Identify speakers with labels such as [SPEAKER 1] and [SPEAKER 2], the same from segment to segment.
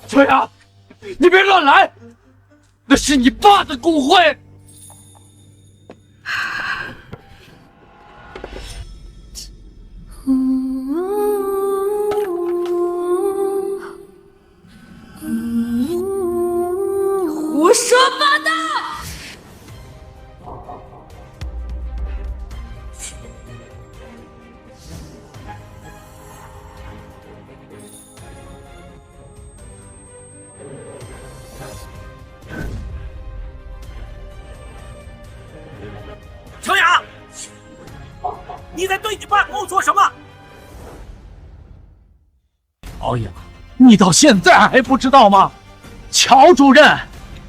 [SPEAKER 1] 秋雅，你别乱来，那是你爸的骨灰。
[SPEAKER 2] 胡说八道！
[SPEAKER 1] 秋雅，你在对你爸狗做什么？
[SPEAKER 3] 乔雅，你到现在还不知道吗？乔主任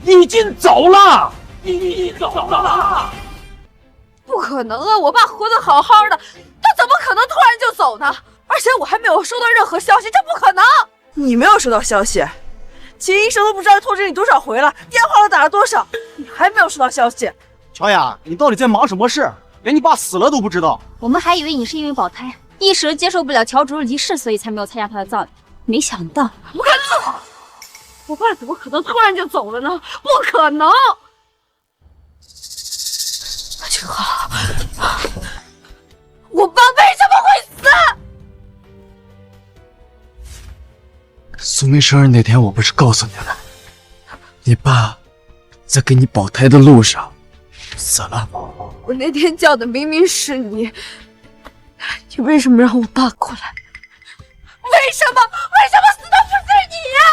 [SPEAKER 3] 已经走了，已走了。
[SPEAKER 2] 不可能啊！我爸活得好好的，他怎么可能突然就走呢？而且我还没有收到任何消息，这不可能！
[SPEAKER 4] 你没有收到消息，秦医生都不知道通知你多少回了，电话都打了多少，你还没有收到消息。
[SPEAKER 5] 乔雅，你到底在忙什么事？连你爸死了都不知道。
[SPEAKER 6] 我们还以为你是因为保胎，一时接受不了乔主任离世，所以才没有参加他的葬礼。没想到，
[SPEAKER 2] 不可能！我爸怎么可能突然就走了呢？不可能！那就好。我爸为什么会死？
[SPEAKER 1] 苏梅生日那天，我不是告诉你了，你爸在给你保胎的路上死了。
[SPEAKER 2] 我那天叫的明明是你，你为什么让我爸过来？为什么死的不是你呀？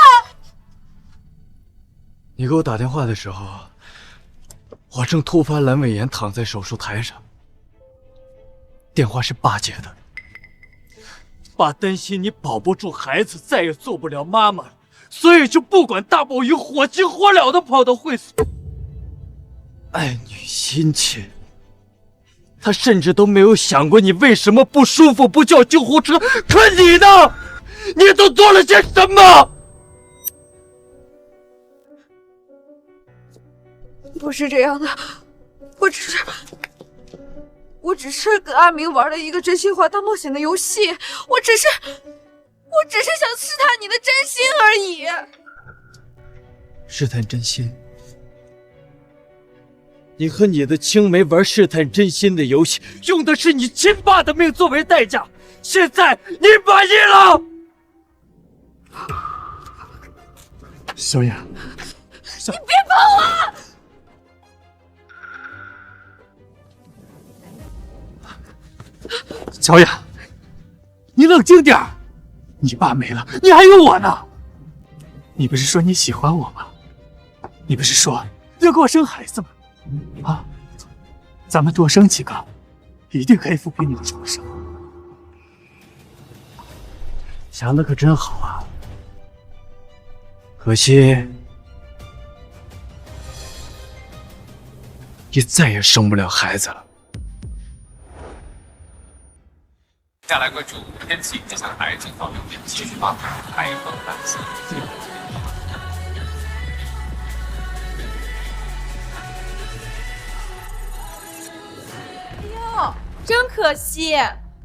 [SPEAKER 1] 你给我打电话的时候，我正突发阑尾炎，躺在手术台上。电话是爸接的，爸担心你保不住孩子，再也做不了妈妈了，所以就不管大暴雨，火急火燎的跑到会所。爱女心切，他甚至都没有想过你为什么不舒服，不叫救护车。可你呢？你都做了些什么？
[SPEAKER 2] 不是这样的，我只是跟阿明玩了一个真心话大冒险的游戏，我只是想试探你的真心而已。
[SPEAKER 1] 试探真心？你和你的青梅玩试探真心的游戏，用的是你亲爸的命作为代价，现在你满意了？
[SPEAKER 3] 小雅，
[SPEAKER 2] 你别碰我！
[SPEAKER 3] 乔雅，你冷静点儿。你爸没了，你还有我呢。你不是说你喜欢我吗？你不是说要给我生孩子吗？啊，咱们多生几个，一定可以抚平你的创伤。想的可真好啊。
[SPEAKER 1] 可惜，你再也生不了孩子了。
[SPEAKER 7] 接下来关注天气，接下来癌症方面继续发展，台风来袭。
[SPEAKER 8] 哟，真可惜，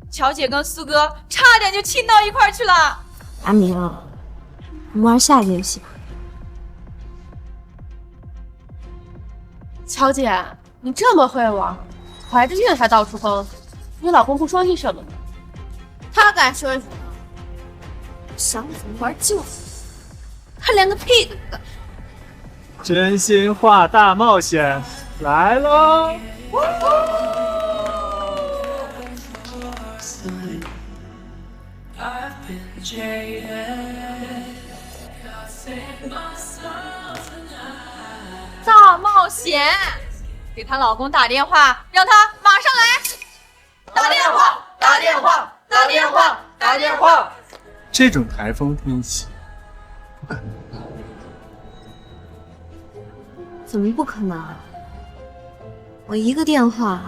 [SPEAKER 8] 乔姐跟苏哥差点就亲到一块儿去了。
[SPEAKER 6] 阿明，我们玩下一个游戏吧。
[SPEAKER 9] 乔姐，你这么会玩，怀着孕还到处疯，你老公不说你什么吗？
[SPEAKER 2] 他敢说什么？想怎么玩就怎么，他连个屁都不敢。
[SPEAKER 3] 真心话大冒险来喽！
[SPEAKER 8] 大冒险，给她老公打电话，让他马上来。
[SPEAKER 2] 打电话，打电话，打电话，打电话。
[SPEAKER 3] 这种台风天气，不可能。
[SPEAKER 6] 怎么不可能？我一个电话，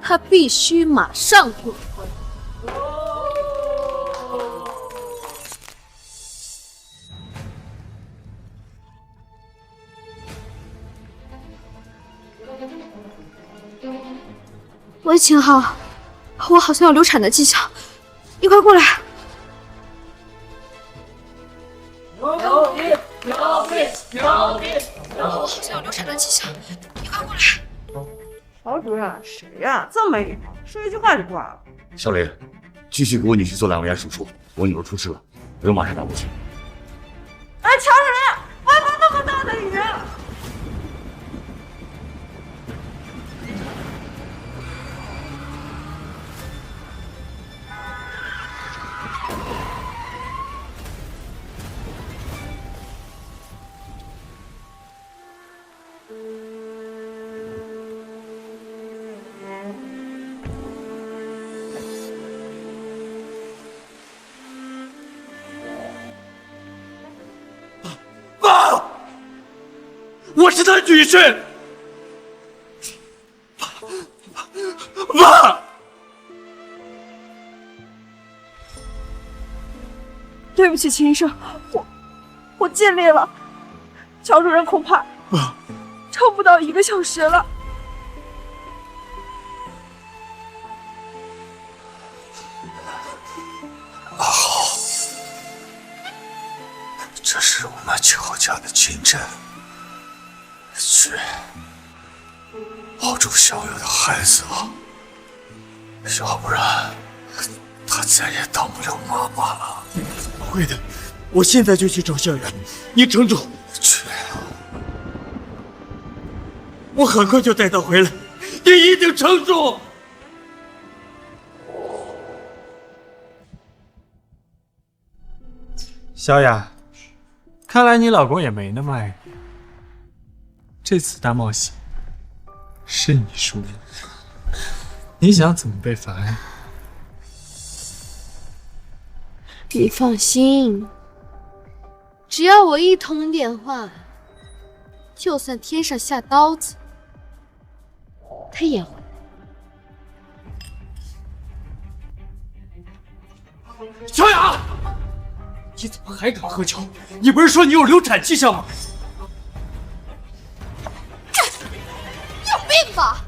[SPEAKER 2] 他必须马上滚回。
[SPEAKER 6] 喂，秦昊，我好像有流产的迹象，你快过来！
[SPEAKER 2] 牛逼！牛逼！牛逼！好像有流产的迹象，你快过来！
[SPEAKER 4] 曹主任，谁呀？这么一吵，说一句话就挂了。
[SPEAKER 10] 小雷，继续给我女婿做阑尾炎手术，我女儿出事了，我要马上赶过去。
[SPEAKER 4] 哎，乔主任，外面那么大的雨！
[SPEAKER 3] 我是他女婿，爸！
[SPEAKER 4] 对不起，秦医生，我尽力了。乔主任恐怕撑不到1个小时了。
[SPEAKER 3] 好，这是我们乔家的亲政。去保住小雅的孩子啊，要不然她再也当不了妈妈了。
[SPEAKER 1] 会的，我现在就去找小雅，你撑住。
[SPEAKER 3] 去，
[SPEAKER 1] 我很快就带她回来，你一定撑住。
[SPEAKER 3] 小雅，看来你老公也没那么爱你。这次大冒险是你输了，你想怎么被罚？
[SPEAKER 9] 你放心，只要我一通电话，就算天上下刀子，他也会。
[SPEAKER 1] 小雅，你怎么还敢喝酒？你不是说你有流产迹象吗？
[SPEAKER 9] 病吧！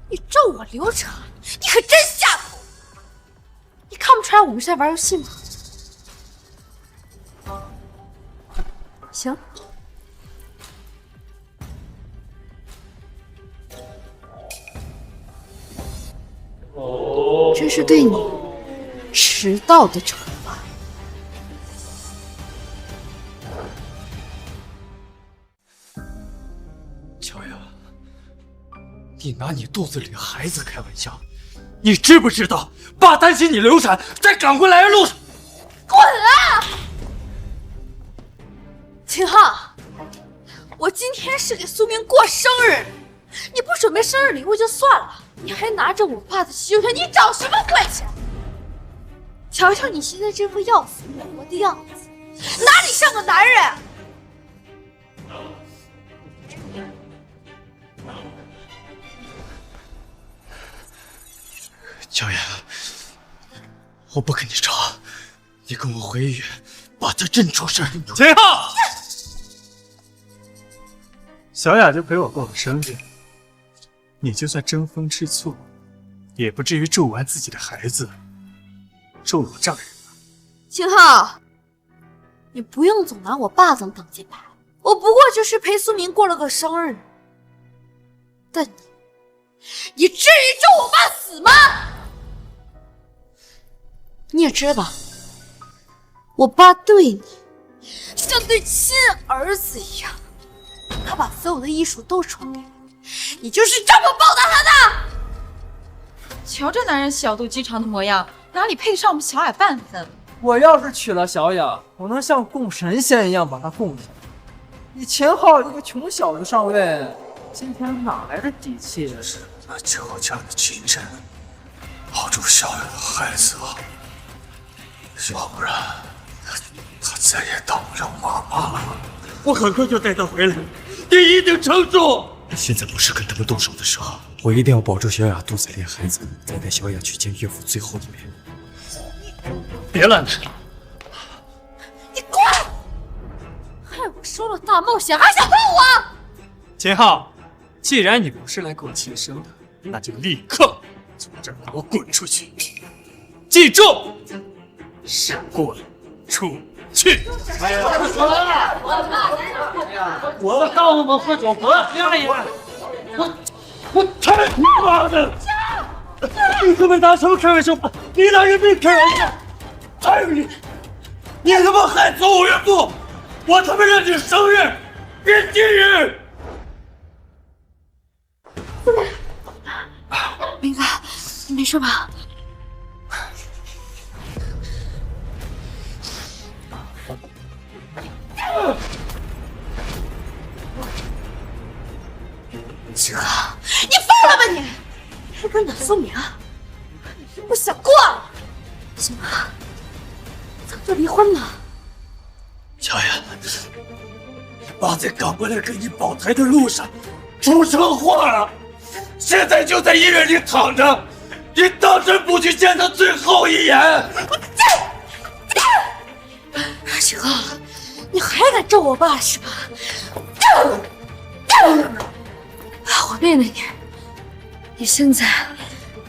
[SPEAKER 9] 你咒我流产，你可真下头！你看不出来我们是在玩游戏吗？行，这是对你迟到的惩罚。
[SPEAKER 1] 乔雅，你拿你肚子里的孩子开玩笑，你知不知道爸担心你流产，在赶回来的路上。
[SPEAKER 9] 滚啊！秦昊，我今天是给苏明过生日，你不准备生日礼物就算了，你还拿着我爸的洗手盆，你找什么晦气？瞧瞧你现在这副要死不活的样子，哪里像个男人？
[SPEAKER 1] 乔雅，我不跟你吵，你跟我回医院，把他震出事。
[SPEAKER 3] 秦昊，小雅就陪我过个生日，你就算争风吃醋，也不至于咒完自己的孩子，咒我丈人吧。
[SPEAKER 9] 秦昊，你不用总拿我爸当挡箭牌，我不过就是陪苏明过了个生日，但你至于咒我爸死吗？你也知道，我爸对你像对亲儿子一样，他把所有的医术都传给你，你就是这么报答他的。
[SPEAKER 8] 瞧这男人小肚鸡肠的模样，哪里配得上我们小雅半分？
[SPEAKER 5] 我要是娶了小雅，我能像供神仙一样把她供上。你秦昊一个穷小子上位，今天哪来的底气？
[SPEAKER 3] 是那乔家的亲政，保住小雅的孩子啊，要不然她再也当不了妈妈了。
[SPEAKER 1] 我很快就带她回来，你一定撑住。
[SPEAKER 11] 现在不是跟他们动手的时候，我一定要保住小雅肚子里的孩子，再带小雅去见岳父最后一面。
[SPEAKER 1] 别拦着！
[SPEAKER 9] 你滚！害我收了大冒险，还想碰我？
[SPEAKER 3] 秦昊，既然你不是来跟我亲生的，那就立刻从这儿给我滚出去！记住，是滚出
[SPEAKER 10] 去！
[SPEAKER 3] 我告诉我喝酒不要这样，我太他妈的！你他妈拿什么开玩笑？你拿人命开玩笑？还有你他妈害死我岳父！我他妈让你生日变地狱！
[SPEAKER 2] 明哥，你没事吧？这个，你疯了吧你？还跟阮素明，你是不想过了？行吧，咱们就离婚吧。
[SPEAKER 3] 乔雅，爸在赶过来给你保胎的路上出车祸了，现在就在医院里躺着，你当真不去见他最后一眼？
[SPEAKER 2] 这个，你还敢咒我爸是吧？我命令你，你现在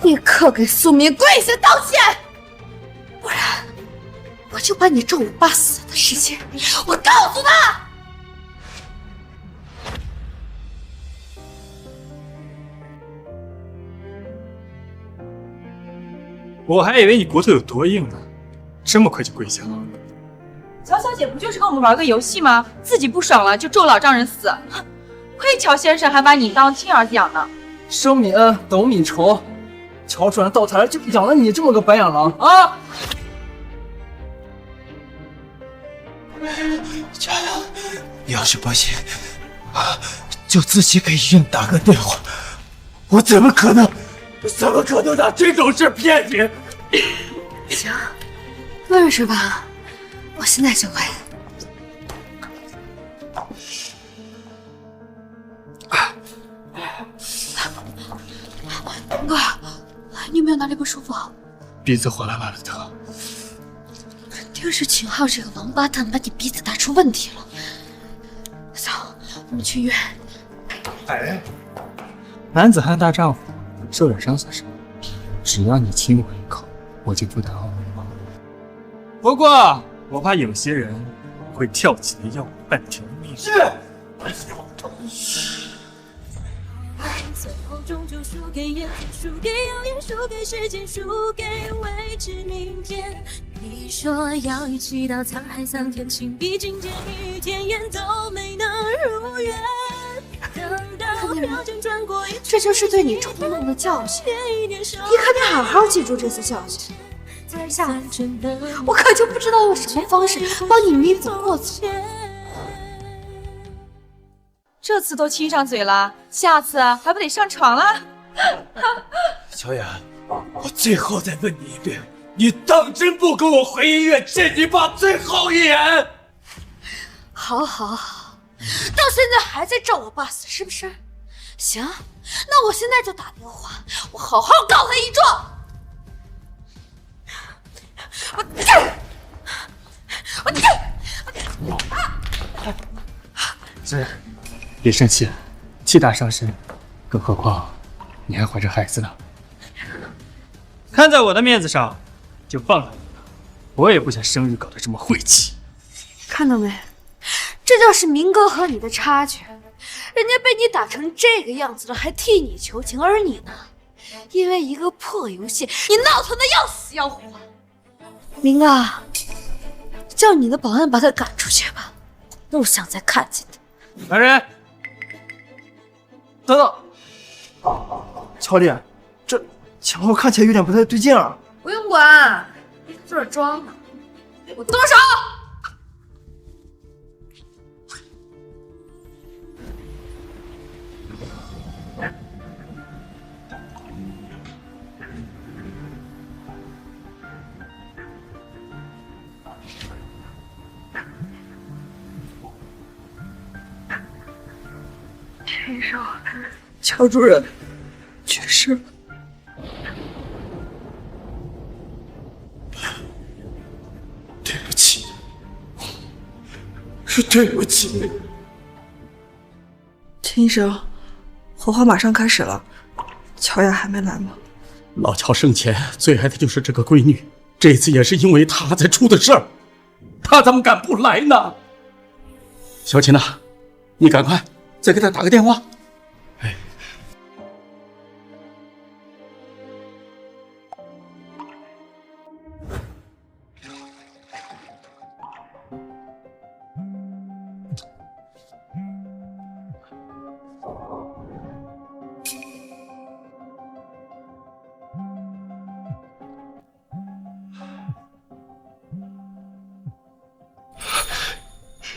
[SPEAKER 2] 立刻给苏明跪下道歉，不然我就把你咒我爸死的事情，我告诉他。
[SPEAKER 3] 我还以为你骨头有多硬呢，这么快就跪下了。
[SPEAKER 8] 乔小姐不就是跟我们玩个游戏吗？自己不爽了就咒老丈人死，哼！亏乔先生还把你当亲儿子养呢。
[SPEAKER 5] 生米恩，斗米仇。乔主任到台就养了你这么个白眼狼啊！
[SPEAKER 11] 佳雅，要是不信，就自己给医院打个电话。
[SPEAKER 3] 我怎么可能拿这种事骗你？
[SPEAKER 2] 行，问是吧？我现在就问。哥，你有没有哪里不舒服？
[SPEAKER 3] 鼻子哗啦啦的疼。
[SPEAKER 2] 肯定是秦昊这个王八蛋把你鼻子打出问题了。走，我们去医院。
[SPEAKER 3] 哎，男子汉大丈夫，受点伤算什么？只要你亲我一口，我就不打我。不过，我怕有些人会跳起来要我半条命。是。
[SPEAKER 12] 最后终究输给眼前，输给谣言，输给时间，输给未知明天。你说要一起到沧海桑田，情比金坚，一天眼都没能如愿。等到秒针转过一，
[SPEAKER 2] 这就是对你冲动的教训。你可得好好记住这次教训。下次我可就不知道用什么方式帮你弥补过错。
[SPEAKER 8] 这次都亲上嘴了，下次还不得上床了？
[SPEAKER 3] 乔雅，我最后再问你一遍，你当真不跟我回医院见你爸最后一眼？
[SPEAKER 2] 好，到现在还在咒我爸死是不是？行，那我现在就打电话，我好好告他一状。
[SPEAKER 3] 是，别生气，气大伤身，更何况你还怀着孩子呢。看在我的面子上，就放了你了。我也不想生日搞得这么晦气。
[SPEAKER 2] 看到没？这就是明哥和你的差距。人家被你打成这个样子了，还替你求情，而你呢，因为一个破游戏，你闹腾的要死要活。明啊，叫你的保安把他赶出去吧，不想再看见他。
[SPEAKER 3] 来人，
[SPEAKER 5] 等等，乔丽，这情况看起来有点不太对劲啊。
[SPEAKER 9] 不用管，这是装的。我动手！
[SPEAKER 4] 陈少，乔主任去世了。
[SPEAKER 3] 对不起，对不起。
[SPEAKER 4] 陈医生，火化马上开始了，乔雅还没来吗？
[SPEAKER 1] 老乔生前最爱的就是这个闺女，这次也是因为她才出的事儿。
[SPEAKER 3] 他怎么敢不来呢？小琴呐，你赶快再给他打个电话。
[SPEAKER 1] 哎。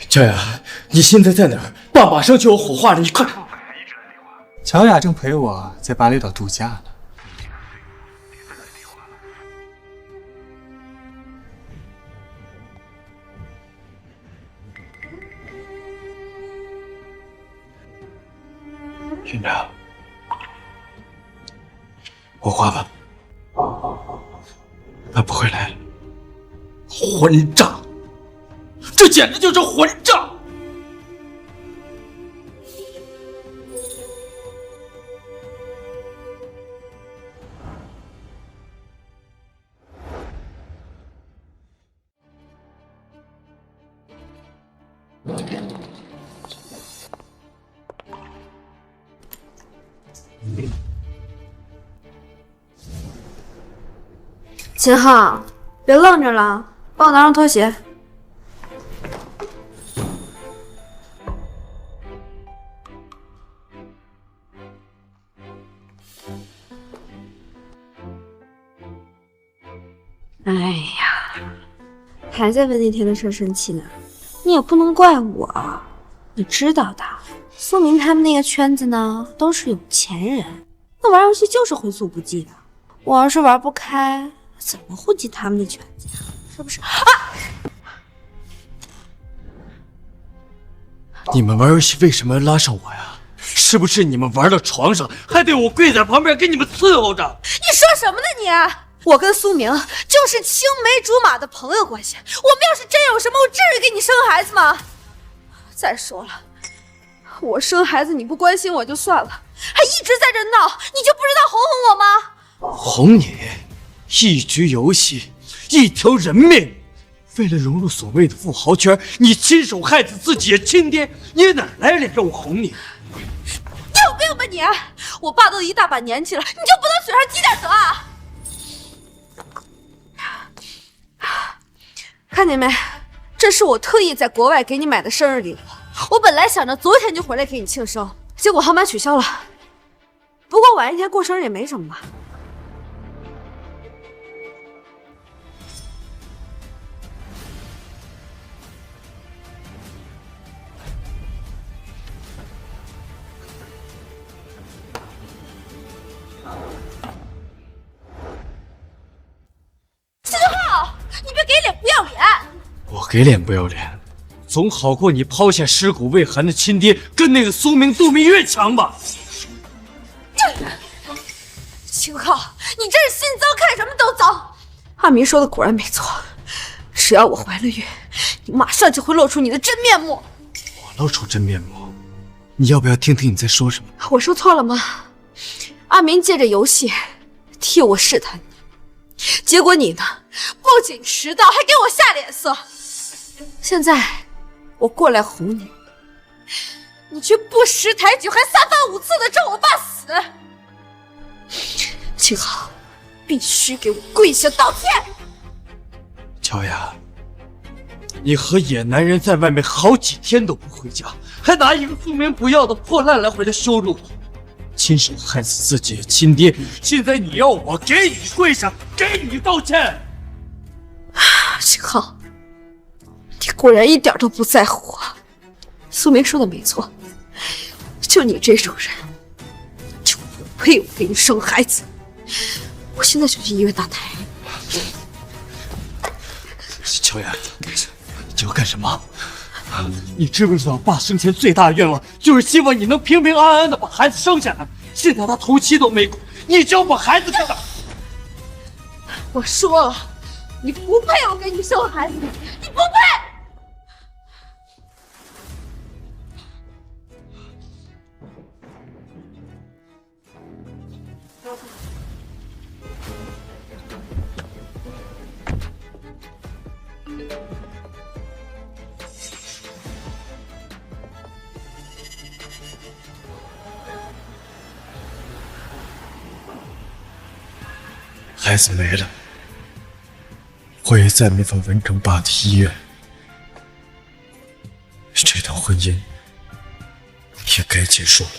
[SPEAKER 1] 乔雅，你现在在哪儿？爸马上就要火化了，你快！
[SPEAKER 11] 乔雅正陪我在巴厘岛度假呢。
[SPEAKER 1] 院长，火化吧，他不会来。
[SPEAKER 3] 混账！这简直就是混账！
[SPEAKER 2] 秦昊，别愣着了，帮我拿上拖鞋。哎呀，还在为那天的事生气呢？你也不能怪我，你知道的，苏明他们那个圈子呢，都是有钱人，那玩游戏就是会速不计的。我要是玩不开，怎么会进他们的圈子呀？是不是？啊！
[SPEAKER 1] 你们玩游戏为什么要拉上我呀？是不是你们玩到床上，还得我跪在旁边给你们伺候着？
[SPEAKER 2] 你说什么呢你？我跟苏明就是青梅竹马的朋友关系，我们要是真有什么，我至于给你生孩子吗？再说了，我生孩子你不关心我就算了，还一直在这闹，你就不知道哄哄我吗？
[SPEAKER 1] 哄你？一局游戏，一条人命，为了融入所谓的富豪圈，你亲手害死自己的亲爹，你哪来脸让我哄你？
[SPEAKER 2] 你有病吧你！我爸都一大把年纪了，你就不能嘴上积点德啊？看见没？这是我特意在国外给你买的生日礼物。我本来想着昨天就回来给你庆生，结果航班取消了。不过晚一天过生日也没什么吧。秦昊，你别给脸不要脸！
[SPEAKER 1] 我给脸不要脸，总好过你抛下尸骨未寒的亲爹，跟那个苏明、杜明月强吧？
[SPEAKER 2] 秦昊，你真是心脏看什么都脏。阿明说的果然没错，只要我怀了孕，你马上就会露出你的真面目。
[SPEAKER 1] 我露出真面目？你要不要听听你在说什么？
[SPEAKER 2] 我说错了吗？阿明借着游戏替我试探你，结果你呢，不仅迟到，还给我下脸色。现在我过来哄你，你却不识抬举，还三番五次的咒我爸死。秦昊，必须给我跪下道歉！
[SPEAKER 1] 乔雅，你和野男人在外面好几天都不回家，还拿一个苏明不要的破烂来回来羞辱我，亲手害死自己的亲爹，现在你要我给你跪下，给你道歉？
[SPEAKER 2] 秦昊，你果然一点都不在乎我。苏明说的没错，就你这种人，就不配我给你生孩子。我现在就去医院打胎。
[SPEAKER 1] 乔雅，你要干什么？你知不知道爸生前最大的愿望就是希望你能平平安安的把孩子生下来？现在他头七都没过，你就要把孩子给他。
[SPEAKER 2] 我说了，你不配我给你生孩子，你不配。
[SPEAKER 11] 孩子没了，我也再没法完成爸的遗愿。这段婚姻也该结束了。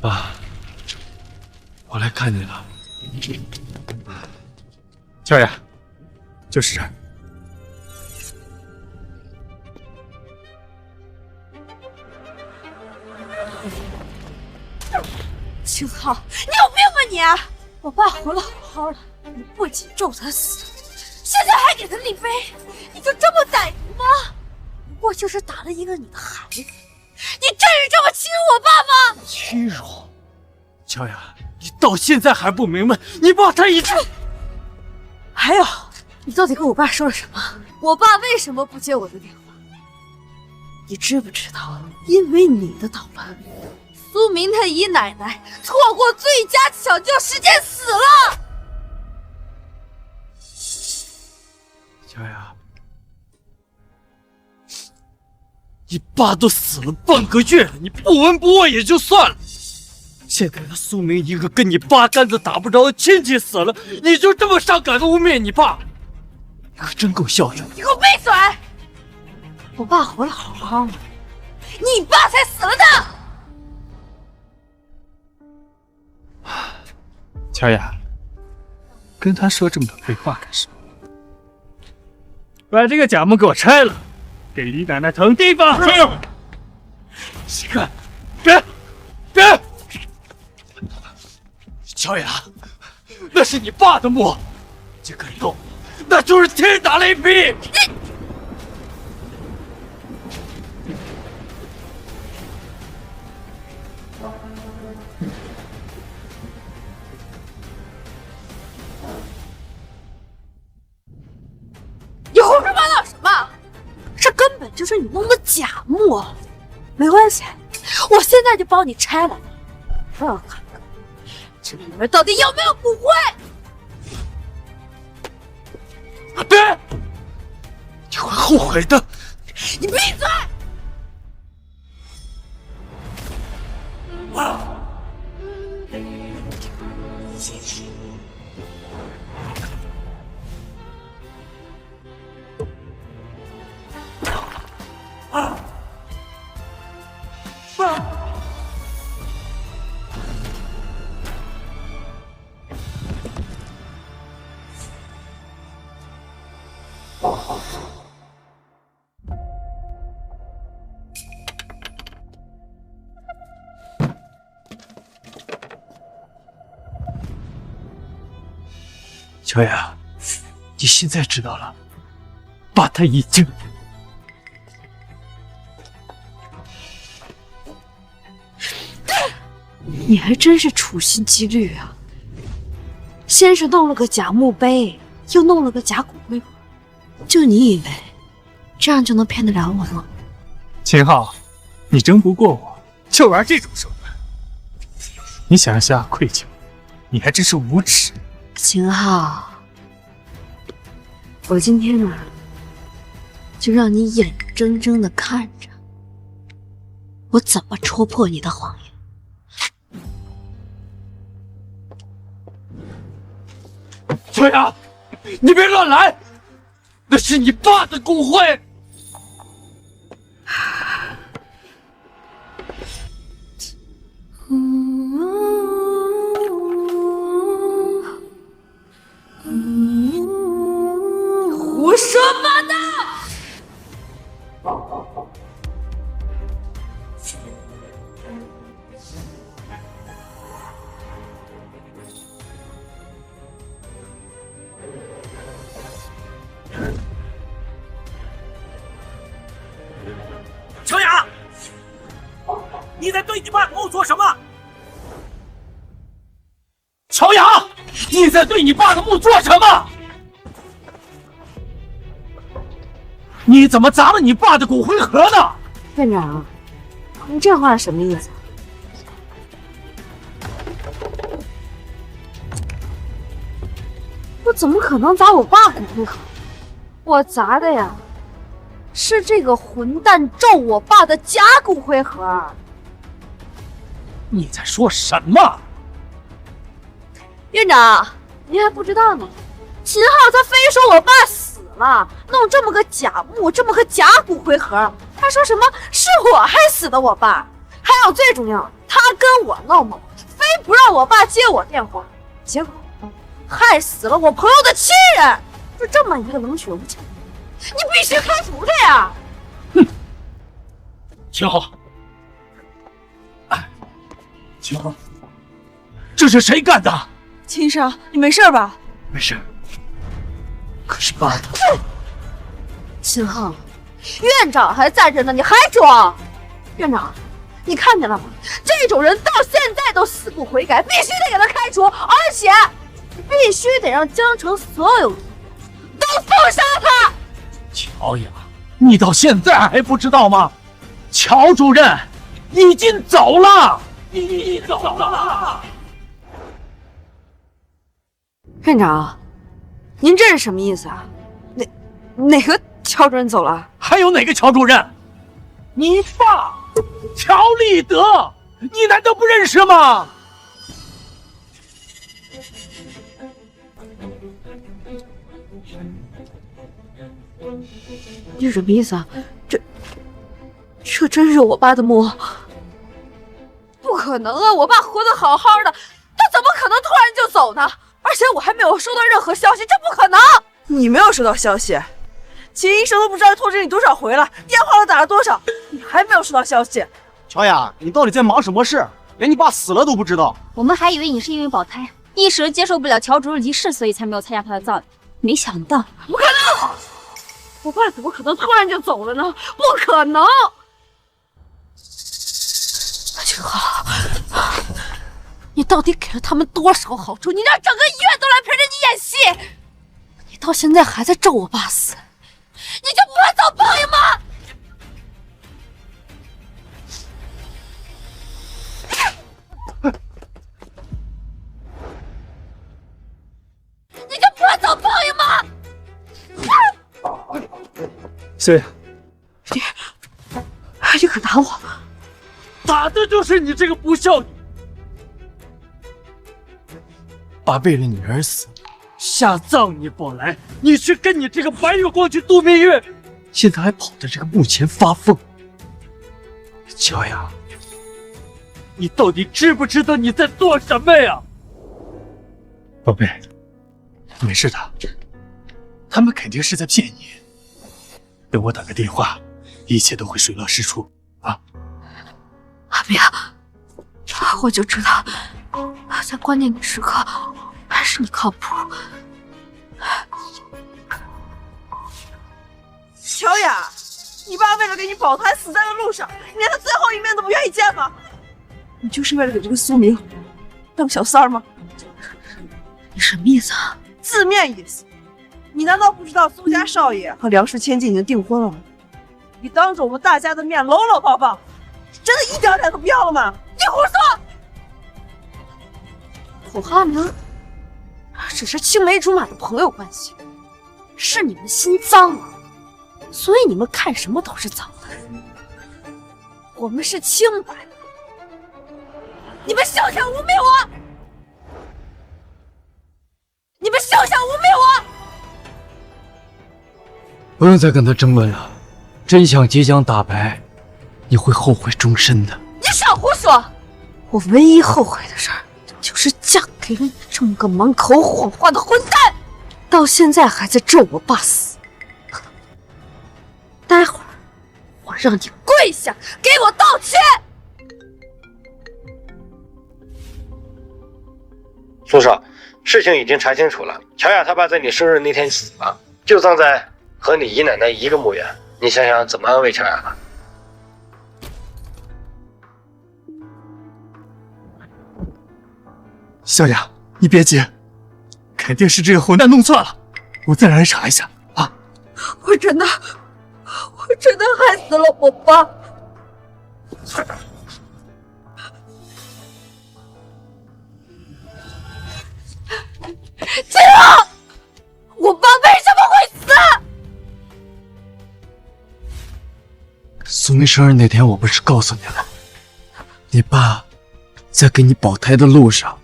[SPEAKER 11] 爸，我来看你了。
[SPEAKER 3] 乔雅，就是这儿。
[SPEAKER 2] 秦昊，你有病吧你！我爸活得好好的，你不仅咒他死，现在还给他立碑，你就这么歹毒吗？不过就是打了一个你的孩子，你真是这么欺辱我爸吗？
[SPEAKER 1] 欺辱？乔雅，你到现在还不明白，你爸他一直……
[SPEAKER 2] 还有，你到底跟我爸说了什么？我爸为什么不接我的电话？你知不知道，因为你的捣乱，苏明他姨奶奶错过最佳抢救时间死了。
[SPEAKER 1] 乔雅，你爸都死了半个月了，你不闻不问也就算了，现在他苏明一个跟你八竿子打不着的亲戚死了，你就这么上赶着污蔑你爸，你可真够孝顺。
[SPEAKER 2] 你给我闭嘴！我爸活得好好的，你爸才死了呢！
[SPEAKER 3] 乔雅，跟他说这么多废话干什么？把这个假墓给我拆了，给李奶奶腾地方。
[SPEAKER 1] 你看，别！乔雅，那是你爸的墓，这个动，那就是天打雷劈！
[SPEAKER 2] 你胡说八道什么？这根本就是你弄的假墓。没关系，我现在就帮你拆了，让我看看这里面到底有没有骨灰。
[SPEAKER 1] 别！你会后悔的。
[SPEAKER 2] 你闭嘴！
[SPEAKER 1] 乔雅，你现在知道了，爸他已经……
[SPEAKER 2] 你还真是处心积虑啊！先是弄了个假墓碑，又弄了个假骨灰盒，就你以为这样就能骗得了我吗？
[SPEAKER 3] 秦昊，你争不过我，就玩这种手段，你想让小雅愧疚，你还真是无耻。
[SPEAKER 2] 秦昊，我今天呢，就让你眼睁睁的看着我怎么戳破你的谎言。
[SPEAKER 1] 乔雅，你别乱来，那是你爸的骨灰。
[SPEAKER 2] 胡说八道！
[SPEAKER 13] 乔雅，你在对你爸的墓做什么？
[SPEAKER 1] 乔雅，你在对你爸的墓做什么？你怎么砸了你爸的骨灰盒呢？
[SPEAKER 2] 院长，你这话什么意思？我怎么可能砸我爸骨灰盒？我砸的呀，是这个混蛋咒我爸的假骨灰盒。
[SPEAKER 3] 你在说什么？
[SPEAKER 2] 院长，您还不知道呢。秦昊他非说我爸死了，弄这么个假墓，这么个假骨灰盒，他说什么是我害死的我爸，还有最重要，他跟我闹矛，非不让我爸接我电话，结果害死了我朋友的亲人。就这么一个冷血无情，你必须开除他呀！
[SPEAKER 3] 哼，秦昊，秦昊，这是谁干的？
[SPEAKER 4] 秦医生，你没事吧？
[SPEAKER 3] 没事。可是爸他……
[SPEAKER 2] 秦昊，院长还在这呢，你还装？院长，你看见了吗？这种人到现在都死不悔改，必须得给他开除，而且必须得让江城所有人都封杀他。
[SPEAKER 3] 乔雅，你到现在还不知道吗？乔主任已经走了，你走了。
[SPEAKER 2] 院长，您这是什么意思啊？哪个乔主任走了？
[SPEAKER 3] 还有哪个乔主任？你爸乔立德，你难道不认识吗？
[SPEAKER 2] 你什么意思啊？这真是我爸的墓？不可能啊！我爸活得好好的，他怎么可能突然就走呢？而且我还没有收到任何消息，这不可能！
[SPEAKER 4] 你没有收到消息，秦医生都不知道通知你多少回了，电话都打了多少，你还没有收到消息。
[SPEAKER 14] 乔雅，你到底在忙什么事？连你爸死了都不知道。
[SPEAKER 6] 我们还以为你是因为保胎，一时接受不了乔主任离世，所以才没有参加他的葬礼。没想到，
[SPEAKER 2] 不可能！我爸怎么可能突然就走了呢？不可能！秦昊，你到底给了他们多少好处？你让整个医院都来陪着你演戏，你到现在还在咒我爸死，你就不怕遭报应吗？你就不怕遭报应吗？
[SPEAKER 3] 小雅，
[SPEAKER 2] 你敢打我？
[SPEAKER 3] 打的就是你这个不孝女！
[SPEAKER 1] 爸为了你而死，
[SPEAKER 3] 下葬你不来，你去跟你这个白月光去度蜜月，
[SPEAKER 1] 现在还跑到这个墓前发疯。乔雅，
[SPEAKER 3] 你到底知不知道你在做什么呀？宝贝，没事的，他们肯定是在骗你。等我打个电话，一切都会水落石出啊！
[SPEAKER 2] 阿明，我就知道，在关键的时刻还是你靠谱。
[SPEAKER 4] 乔雅，你爸为了给你保胎死在了路上，你连他最后一面都不愿意见吗？你就是为了给这个苏明当小三儿吗？
[SPEAKER 2] 你什么意思啊？
[SPEAKER 4] 字面意思。你难道不知道苏家少爷和梁氏千金已经订婚了吗？你当着我们大家的面搂搂抱抱，真的一点脸都不要了吗？
[SPEAKER 2] 你胡说！我和阿明只是青梅竹马的朋友关系，是你们心脏了，所以你们看什么都是脏的。我们是清白的，你们休想污蔑我！你们休想污蔑我！
[SPEAKER 1] 不用再跟他争论了，真相即将大白，你会后悔终身的。
[SPEAKER 2] 你少胡说！我唯一后悔的事儿，就是嫁给了你这么个满口谎话的混蛋，到现在还在咒我爸死。待会儿我让你跪下给我道歉！
[SPEAKER 15] 苏少，事情已经查清楚了，乔雅他爸在你生日那天死了，就葬在和你姨奶奶一个墓园，你想想怎么安慰乔雅吧。
[SPEAKER 3] 小雅，你别急，肯定是这个混蛋弄错了，我再让人查一下啊！
[SPEAKER 2] 我真的害死了我爸。秦昊，我爸为什么会死？
[SPEAKER 1] 生日那天，我不是告诉你了，你爸在给你保胎的路上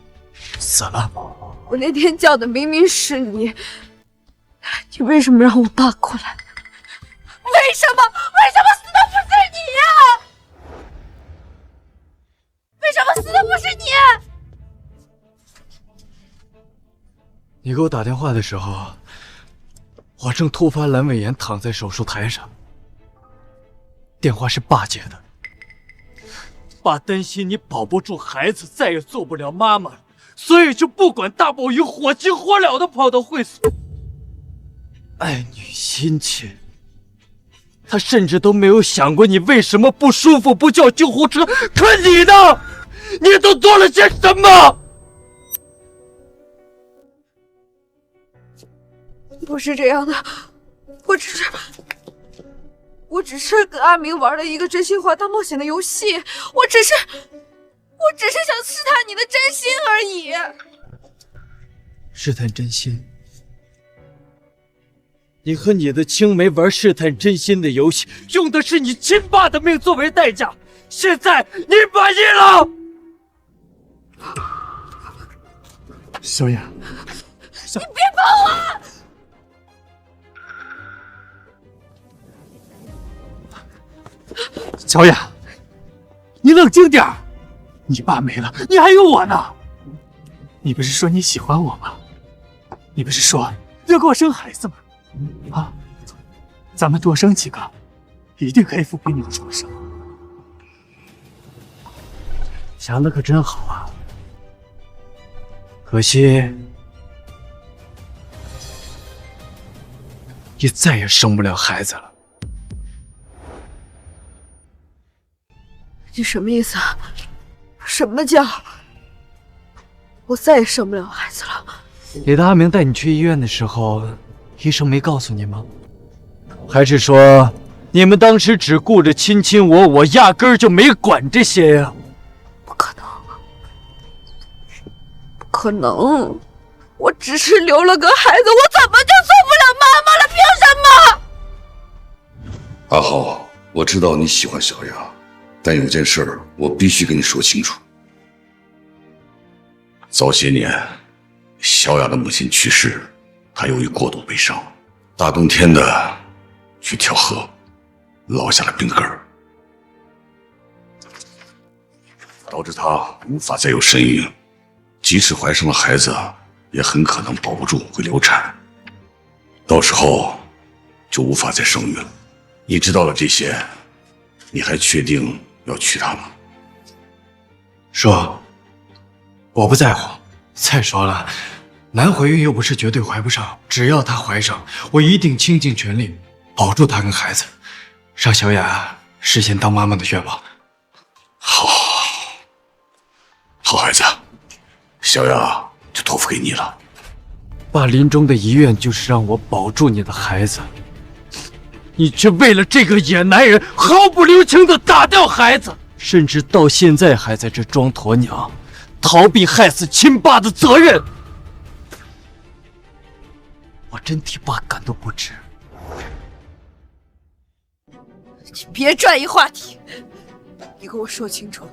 [SPEAKER 1] 死了。
[SPEAKER 2] 我那天叫的明明是你，你为什么让我爸过来？为什么死的不是你呀？为什么死的不是你？
[SPEAKER 1] 你给我打电话的时候，我正突发阑尾炎，躺在手术台上。电话是爸接的，爸担心你保不住孩子，再也做不了妈妈了，所以就不管大暴雨，火急火燎的跑到会所。爱女心切，他甚至都没有想过你为什么不舒服不叫救护车，可你呢？你都做了些什么？
[SPEAKER 2] 不是这样的，我只是跟阿明玩了一个真心话大冒险的游戏，我只是想试探你的真心而已。
[SPEAKER 1] 试探真心？你和你的青梅玩试探真心的游戏，用的是你亲爸的命作为代价，现在你满意了？
[SPEAKER 3] 小雅，
[SPEAKER 2] 你别碰我！
[SPEAKER 3] 小雅，你冷静点儿！你爸没了，你还有我呢。你不是说你喜欢我吗？你不是说要给我生孩子吗？啊，咱们多生几个，一定可以抚平你的创伤。
[SPEAKER 1] 想的可真好啊！可惜，你再也生不了孩子了。
[SPEAKER 2] 你什么意思啊？什么叫我再也生不了孩子了？
[SPEAKER 1] 你的阿明带你去医院的时候，医生没告诉你吗？还是说你们当时只顾着亲亲我，我压根儿就没管这些呀？
[SPEAKER 2] 不可能，不可能！我只是留了个孩子，我怎么就做不了妈妈了？凭什么？
[SPEAKER 10] 阿浩，我知道你喜欢小雅，但有件事儿我必须跟你说清楚。早些年，小雅的母亲去世，她由于过度悲伤，大冬天的去跳河，落下了病根儿，导致她无法再有身孕，即使怀上了孩子，也很可能保不住会流产，到时候就无法再生育了。你知道了这些，你还确定要娶她吗？
[SPEAKER 1] 说，我不在乎。再说了，难怀孕又不是绝对怀不上，只要她怀上，我一定倾尽全力保住她跟孩子，让小雅实现当妈妈的愿望。
[SPEAKER 10] 好，好孩子，小雅就托付给你了。
[SPEAKER 1] 爸临终的遗愿就是让我保住你的孩子，你却为了这个野男人毫不留情地打掉孩子，甚至到现在还在这装鸵鸟，逃避害死亲爸的责任。我真替爸感到不值。
[SPEAKER 2] 你别转移话题，你跟我说清楚，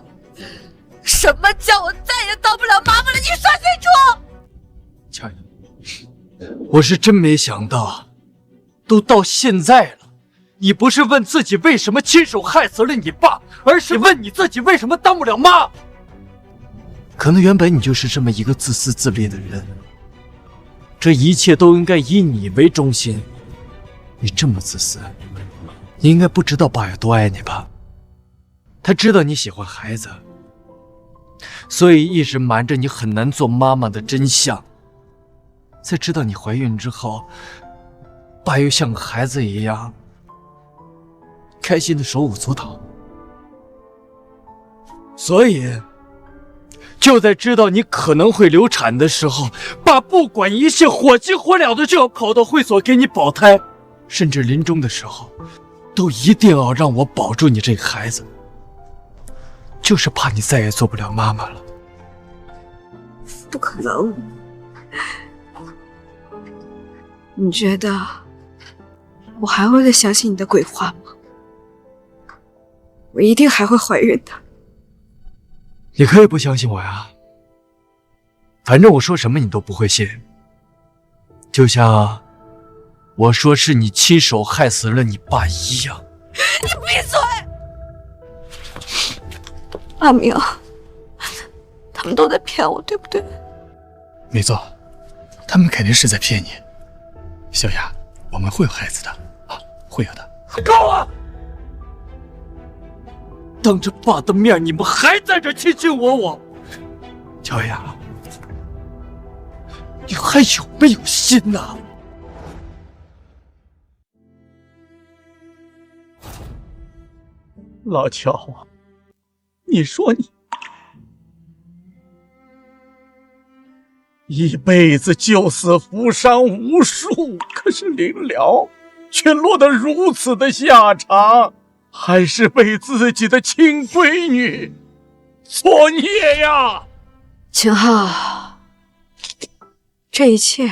[SPEAKER 2] 什么叫我再也当不了妈妈了？你说清楚！
[SPEAKER 1] 乔雅，我是真没想到，都到现在了，你不是问自己为什么亲手害死了你爸，而是问你自己为什么当不了妈。可能原本你就是这么一个自私自利的人，这一切都应该以你为中心。你这么自私，你应该不知道爸有多爱你吧？他知道你喜欢孩子，所以一直瞒着你很难做妈妈的真相。在知道你怀孕之后，爸又像个孩子一样，开心的手舞足蹈。所以，就在知道你可能会流产的时候，爸不管一切，火急火燎的就要跑到会所给你保胎，甚至临终的时候，都一定要让我保住你这个孩子，就是怕你再也做不了妈妈了。
[SPEAKER 2] 不可能！你觉得我还会再相信你的鬼话吗？
[SPEAKER 4] 我一定还会怀孕的。
[SPEAKER 1] 你可以不相信我呀，反正我说什么你都不会信。就像我说是你亲手害死了你爸一样。
[SPEAKER 2] 你闭嘴！
[SPEAKER 4] 阿明，他们都在骗我，对不对？
[SPEAKER 3] 没错，他们肯定是在骗你。小雅，我们会有孩子的啊，会有的。
[SPEAKER 1] 够了！当着爸的面，你们还在这卿卿我我。乔雅，你还有没有心呐？
[SPEAKER 3] 老乔啊，你说你
[SPEAKER 16] 一辈子救死扶伤无数，可是临了却落得如此的下场，还是被自己的亲闺女作孽呀！
[SPEAKER 4] 秦昊，这一切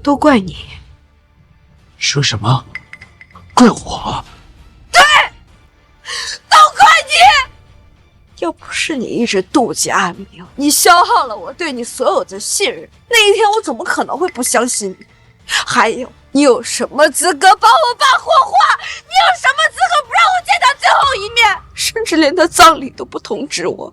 [SPEAKER 4] 都怪你。
[SPEAKER 1] 说什么？怪我？
[SPEAKER 4] 对，都怪你！要不是你一直妒忌阿明，你消耗了我对你所有的信任，那一天我怎么可能会不相信你？还有，你有什么资格把我爸火化？你有什么资格不让我见他最后一面？甚至连他葬礼都不通知我。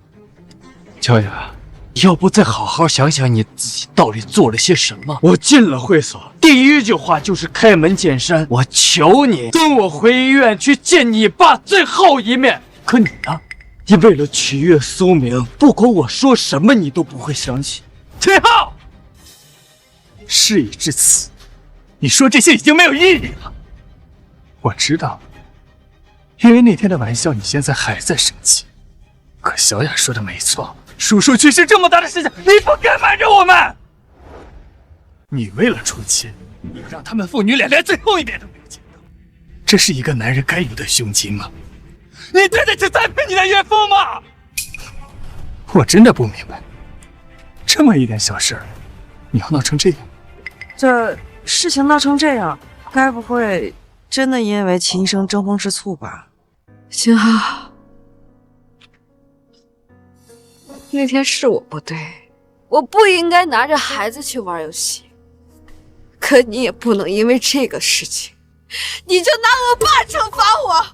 [SPEAKER 1] 乔雅，要不再好好想想你自己到底做了些什么？我进了会所，第一句话就是开门见山，我求你跟我回医院去见你爸最后一面。可你呢？你为了取悦苏明，不管我说什么，你都不会相信。秦昊，
[SPEAKER 3] 事已至此，你说这些已经没有意义了。我知道，因为那天的玩笑，你现在还在生气。可小雅说的没错，叔叔去世这么大的事情，你不该瞒着我们。你为了出气，你让他们父女俩连最后一面都没有见到，这是一个男人该有的胸襟吗？你对得起栽培你的岳父吗？我真的不明白，这么一点小事儿，你要闹成这样。
[SPEAKER 4] 这事情闹成这样，该不会真的因为秦医生争风吃醋吧？秦昊，那天是我不对，我不应该拿着孩子去玩游戏。可你也不能因为这个事情，你就拿我爸惩罚我。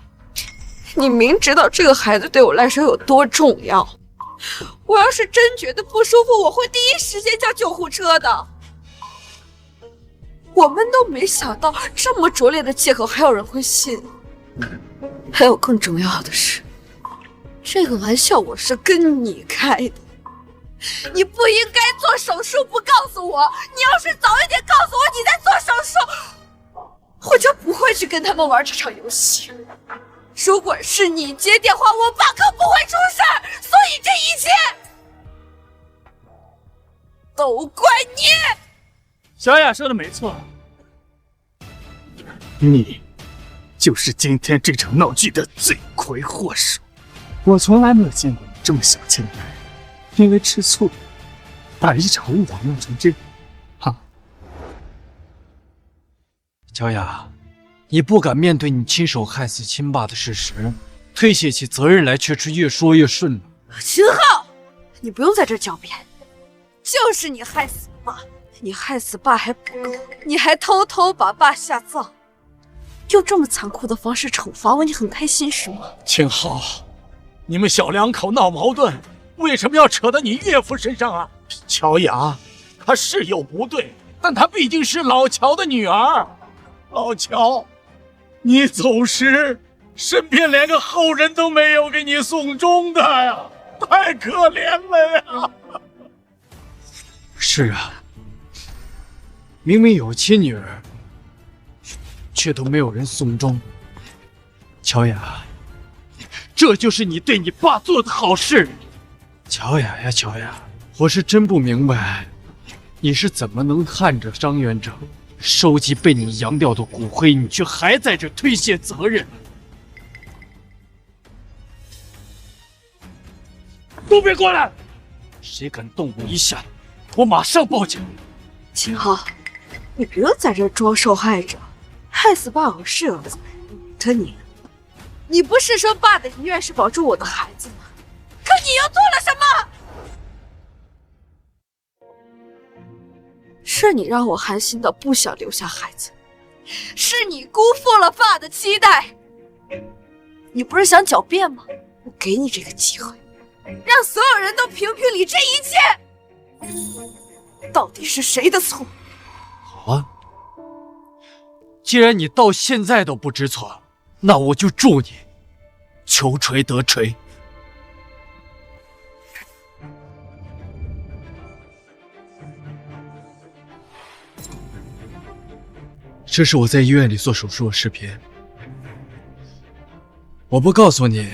[SPEAKER 4] 你明知道这个孩子对我来说有多重要，我要是真觉得不舒服，我会第一时间叫救护车的。我们都没想到这么拙劣的借口还有人会信。还有更重要的是，这个玩笑我是跟你开的，你不应该做手术不告诉我，你要是早一点告诉我你在做手术，我就不会去跟他们玩这场游戏。如果是你接电话，我爸可不会出事儿，所以这一切都怪你。
[SPEAKER 3] 小雅说的没错，你就是今天这场闹剧的罪魁祸首。我从来没有见过你这么小气的男人，因为吃醋把一场误会弄成这样。啊，
[SPEAKER 1] 乔雅，你不敢面对你亲手害死亲爸的事实，推卸起责任来却是越说越顺了。
[SPEAKER 4] 秦昊，你不用在这狡辩，就是你害死爸，你害死爸还不够，你还偷偷把爸下葬，用这么残酷的方式惩罚我，你很开心是吗？
[SPEAKER 16] 秦昊，你们小两口闹矛盾，为什么要扯到你岳父身上啊？乔雅，她是有不对，但她毕竟是老乔的女儿。老乔，你走时身边连个后人都没有给你送终的呀，太可怜了呀！
[SPEAKER 1] 是啊，明明有亲女儿，却都没有人送终。乔雅，这就是你对你爸做的好事。乔雅呀，乔雅，我是真不明白，你是怎么能看着张院长收集被你扬掉的骨灰，你却还在这推卸责任？都别过来！谁敢动我一下，我马上报警。
[SPEAKER 4] 秦昊，你别在这装受害者，害死爸我是有罪，可你
[SPEAKER 2] 你不是说爸的遗愿是保住我的孩子吗？可你又做了什么？是你让我寒心到不想留下孩子，是你辜负了爸的期待。你不是想狡辩吗？我给你这个机会，让所有人都评评理这一切，到底是谁的错？
[SPEAKER 1] 好啊，既然你到现在都不知错，那我就祝你求锤得锤。这是我在医院里做手术的视频。我不告诉你，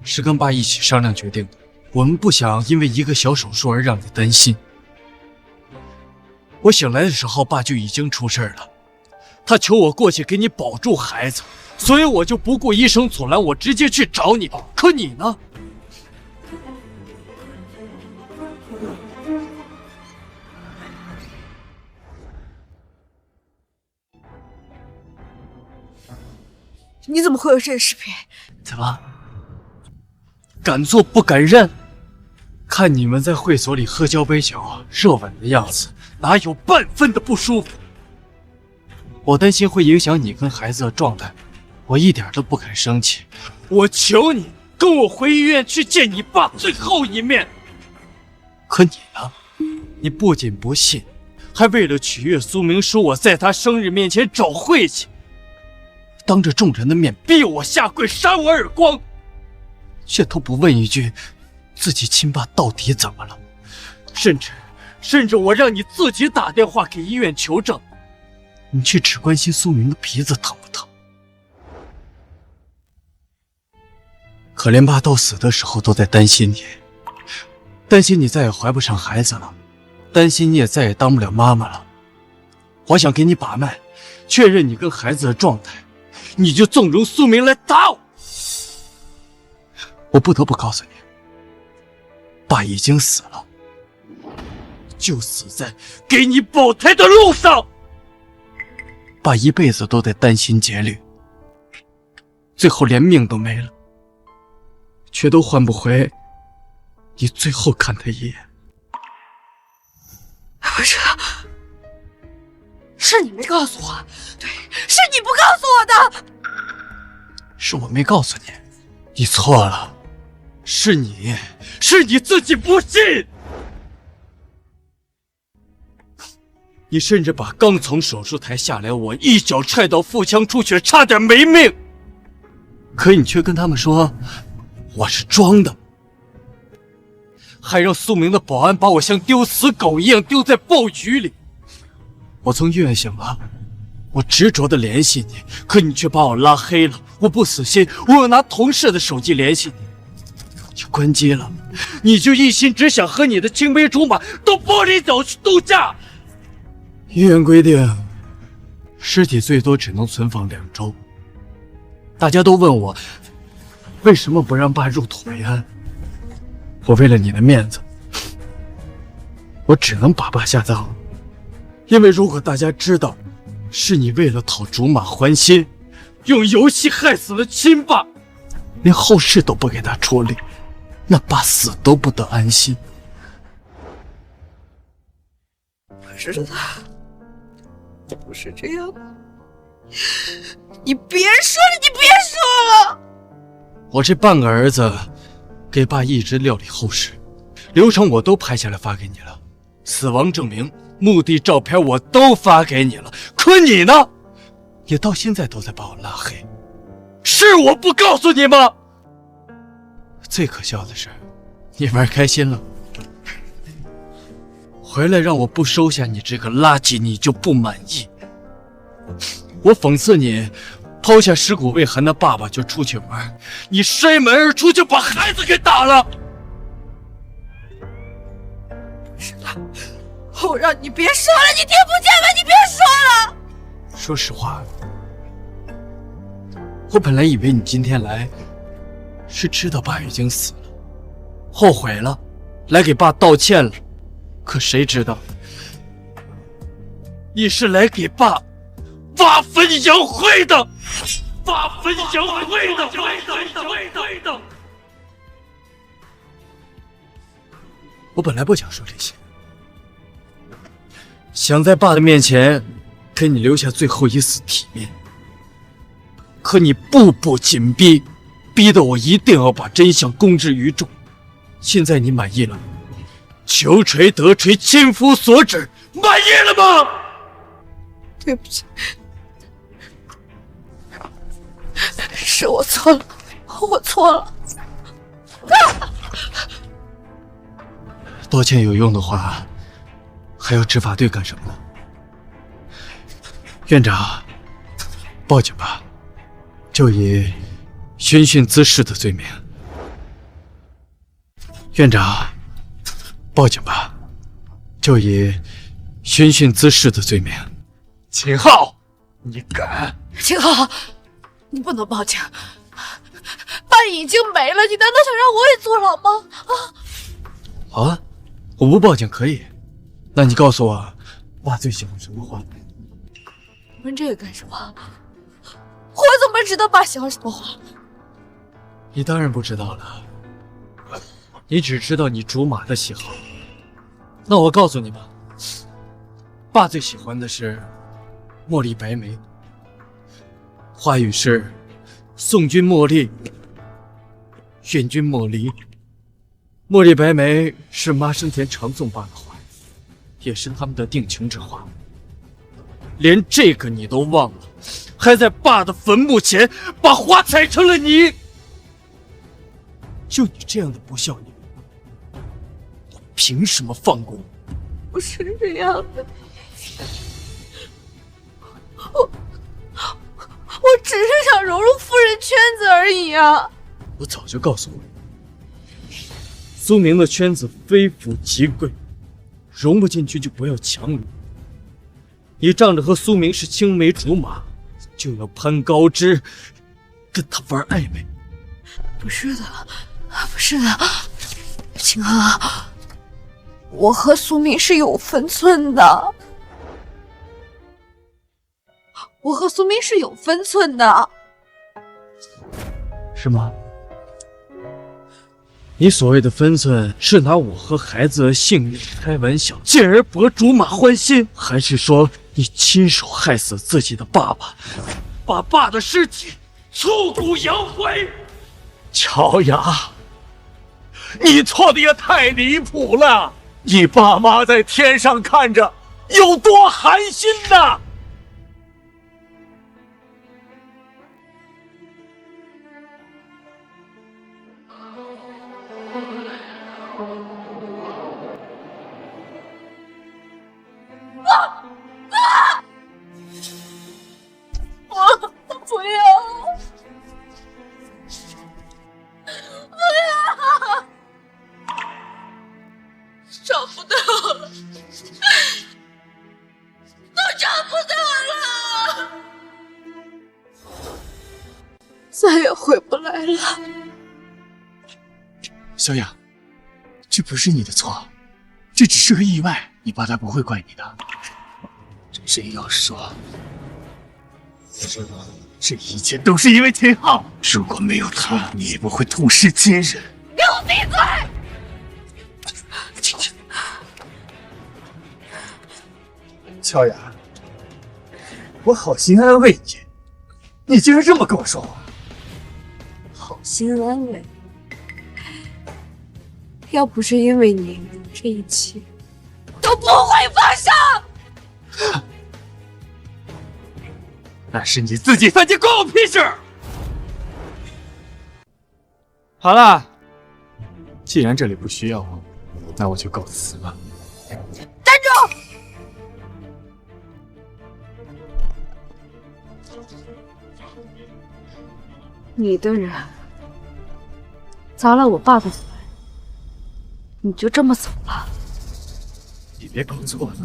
[SPEAKER 1] 是跟爸一起商量决定的。我们不想因为一个小手术而让你担心。我醒来的时候，爸就已经出事了。他求我过去给你保住孩子，所以我就不顾医生阻拦，我直接去找你。可你呢？
[SPEAKER 2] 你怎么会有这个视频？
[SPEAKER 1] 怎么？敢做不敢认？看你们在会所里喝交杯酒、热吻的样子，哪有半分的不舒服？我担心会影响你跟孩子的状态，我一点都不敢生气。我求你跟我回医院去见你爸最后一面。可你呢？你不仅不信，还为了取悦苏明说我在他生日面前找晦气，当着众人的面逼我下跪，扇我耳光，却都不问一句自己亲爸到底怎么了。甚至我让你自己打电话给医院求证，你却只关心苏明的鼻子疼不疼。可怜爸到死的时候都在担心你，担心你再也怀不上孩子了，担心你也再也当不了妈妈了。我想给你把脉，确认你跟孩子的状态，你就纵容苏明来打我。我不得不告诉你，爸已经死了，就死在给你保胎的路上。爸一辈子都在担心节律，最后连命都没了，却都换不回你最后看他一眼。
[SPEAKER 2] 不是，是你没告诉我，对，是你不告诉我的。
[SPEAKER 1] 是我没告诉你，你错了，是你自己不信。你甚至把刚从手术台下来我一脚踹到腹腔出血，差点没命。可你却跟他们说我是装的，还让苏明的保安把我像丢死狗一样丢在暴雨里。我从医院醒了，我执着的联系你，可你却把我拉黑了。我不死心，我又拿同事的手机联系你，就关机了。你就一心只想和你的青梅竹马到玻璃岛去度假。医院规定，尸体最多只能存放2周。大家都问我，为什么不让爸入土为安？我为了你的面子，我只能把爸下葬了。因为如果大家知道，是你为了讨竹马还心，用游戏害死了亲爸，连后事都不给他处理，那爸死都不得安心。
[SPEAKER 2] 我知道，不是这样的。你别说了，你别说了。
[SPEAKER 1] 我这半个儿子给爸一直料理后事，流程我都拍下来发给你了，死亡证明、墓地照片我都发给你了。可你呢？你到现在都在把我拉黑，是我不告诉你吗？最可笑的是，你玩开心了，回来让我不收下你这个垃圾，你就不满意。我讽刺你抛下尸骨未寒的爸爸就出去玩，你摔门而出就把孩子给打了。
[SPEAKER 2] 是的，我让你别说了，你听不见吗？你别说了。
[SPEAKER 1] 说实话，我本来以为你今天来是知道爸已经死了，后悔了，来给爸道歉了。可谁知道，你是来给爸挖坟扬灰的。
[SPEAKER 16] 发分享会的。
[SPEAKER 1] 我本来不想说这些，想在爸的面前给你留下最后一丝体面，可你步步紧逼，逼得我一定要把真相公之于众。现在你满意了？求锤得锤，千夫所指，满意了吗？
[SPEAKER 4] 对不起，是我错了，我错了。
[SPEAKER 1] 道歉有用的话，还要执法队干什么呢？院长，报警吧，就以寻衅滋事的罪名。院长，报警吧，就以寻衅滋事的罪名。
[SPEAKER 16] 秦昊，你敢？
[SPEAKER 4] 秦昊，你不能报警，爸已经没了，你难道想让我也坐牢吗？
[SPEAKER 1] 好啊，我不报警可以。那你告诉我，爸最喜欢什么花？
[SPEAKER 4] 问这个干什么？我怎么知道爸喜欢什么花？
[SPEAKER 1] 你当然不知道了，你只知道你竹马的喜好。那我告诉你吧，爸最喜欢的是茉莉白梅，花语是送君茉莉，愿君莫离。茉莉白梅是妈生前常送爸的花，也是他们的定情之花。连这个你都忘了，还在爸的坟墓前把花踩成了泥。就你这样的不孝女，我凭什么放过你？
[SPEAKER 4] 不是这样的，我只是想融入夫人圈子而已啊！
[SPEAKER 1] 我早就告诉你，苏明的圈子非富即贵，融不进去就不要强融。你仗着和苏明是青梅竹马，就要攀高枝，跟他玩暧昧？
[SPEAKER 4] 不是的，不是的，秦昊，我和苏明是有分寸的，我和苏明是有分寸的，
[SPEAKER 1] 是吗？你所谓的分寸，是拿我和孩子的性命开玩笑，进而博竹马欢心，还是说你亲手害死自己的爸爸，把爸的尸体挫骨扬灰？
[SPEAKER 16] 乔雅，你错的也太离谱了！你爸妈在天上看着有多寒心呐！
[SPEAKER 4] 我不要，不要，找不到了，都找不到了，再也回不来了。
[SPEAKER 3] 小雅，这不是你的错，这只是个意外，你爸他不会怪你的。真要说，这一切都是因为秦昊。如果没有他，你也不会痛失亲人。
[SPEAKER 4] 给我闭嘴！
[SPEAKER 3] 乔雅，我好心安慰你，你竟然这么跟我说话。
[SPEAKER 4] 好心安慰，要不是因为你，这一切都不会发生。
[SPEAKER 3] 那是你自己犯贱，关我屁事！好了，既然这里不需要我，那我就告辞了。
[SPEAKER 4] 站住！你的人砸了我爸的坟，你就这么走了？
[SPEAKER 3] 你别搞错了，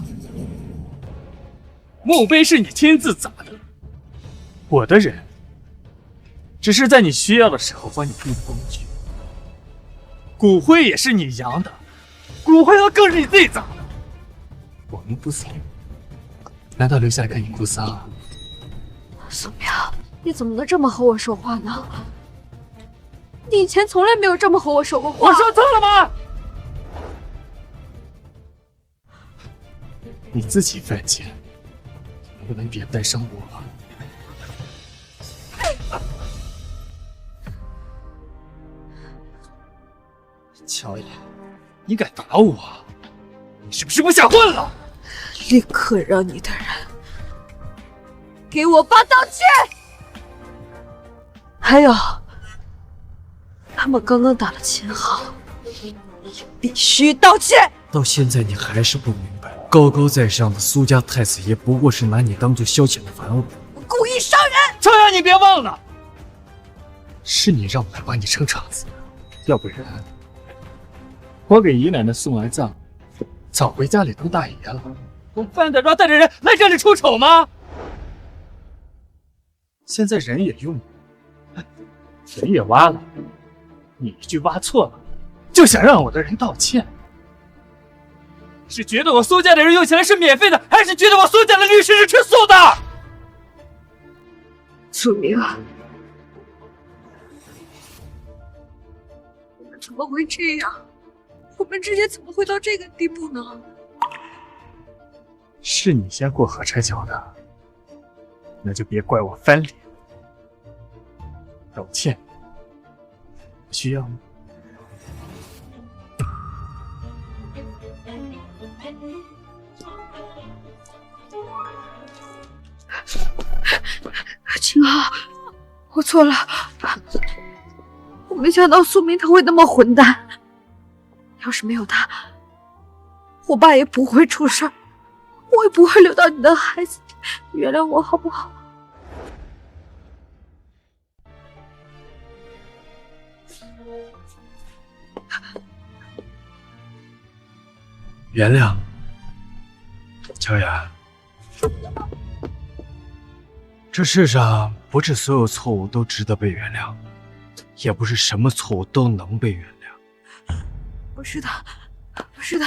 [SPEAKER 3] 墓碑是你亲自砸的，我的人只是在你需要的时候帮你助工具。骨灰也是你扬的，骨灰盒更是你自己砸的。我们不走，难道留下来看你哭丧？
[SPEAKER 4] 苏明，
[SPEAKER 2] 你怎么能这么和我说话呢？你以前从来没有这么和我说过话。
[SPEAKER 3] 我说错了吗？你自己犯贱，能不能别带上我？乔雅，你敢打我？你是不是不想混了？
[SPEAKER 2] 立刻让你的人给我爸道歉！还有，他们刚刚打了秦昊，你必须道歉！
[SPEAKER 11] 到现在你还是不明白，高高在上的苏家太子爷不过是拿你当做消遣的玩物。
[SPEAKER 2] 我故意伤人！
[SPEAKER 3] 乔雅，你别忘了，是你让我来帮你撑场子，要不然我给姨奶奶送完葬，早回家里当大爷了。我犯得着带着人来这里出丑吗？现在人也用了，人也挖了，你一句挖错了，就想让我的人道歉？是觉得我苏家的人用起来是免费的，还是觉得我苏家的律师是吃素的？
[SPEAKER 2] 苏明，怎么会这样？我们之间怎么会到这个地步呢？
[SPEAKER 3] 是你先过河拆桥的，那就别怪我翻脸。道歉，需要吗？
[SPEAKER 2] 秦昊，我错了，我没想到苏明他会那么混蛋。要是没有他，我爸也不会出事儿，我也不会留到你的孩子。你原谅我好不好？
[SPEAKER 11] 原谅，乔雅。这世上不是所有错误都值得被原谅，也不是什么错误都能被原谅。
[SPEAKER 2] 不是的，不是的，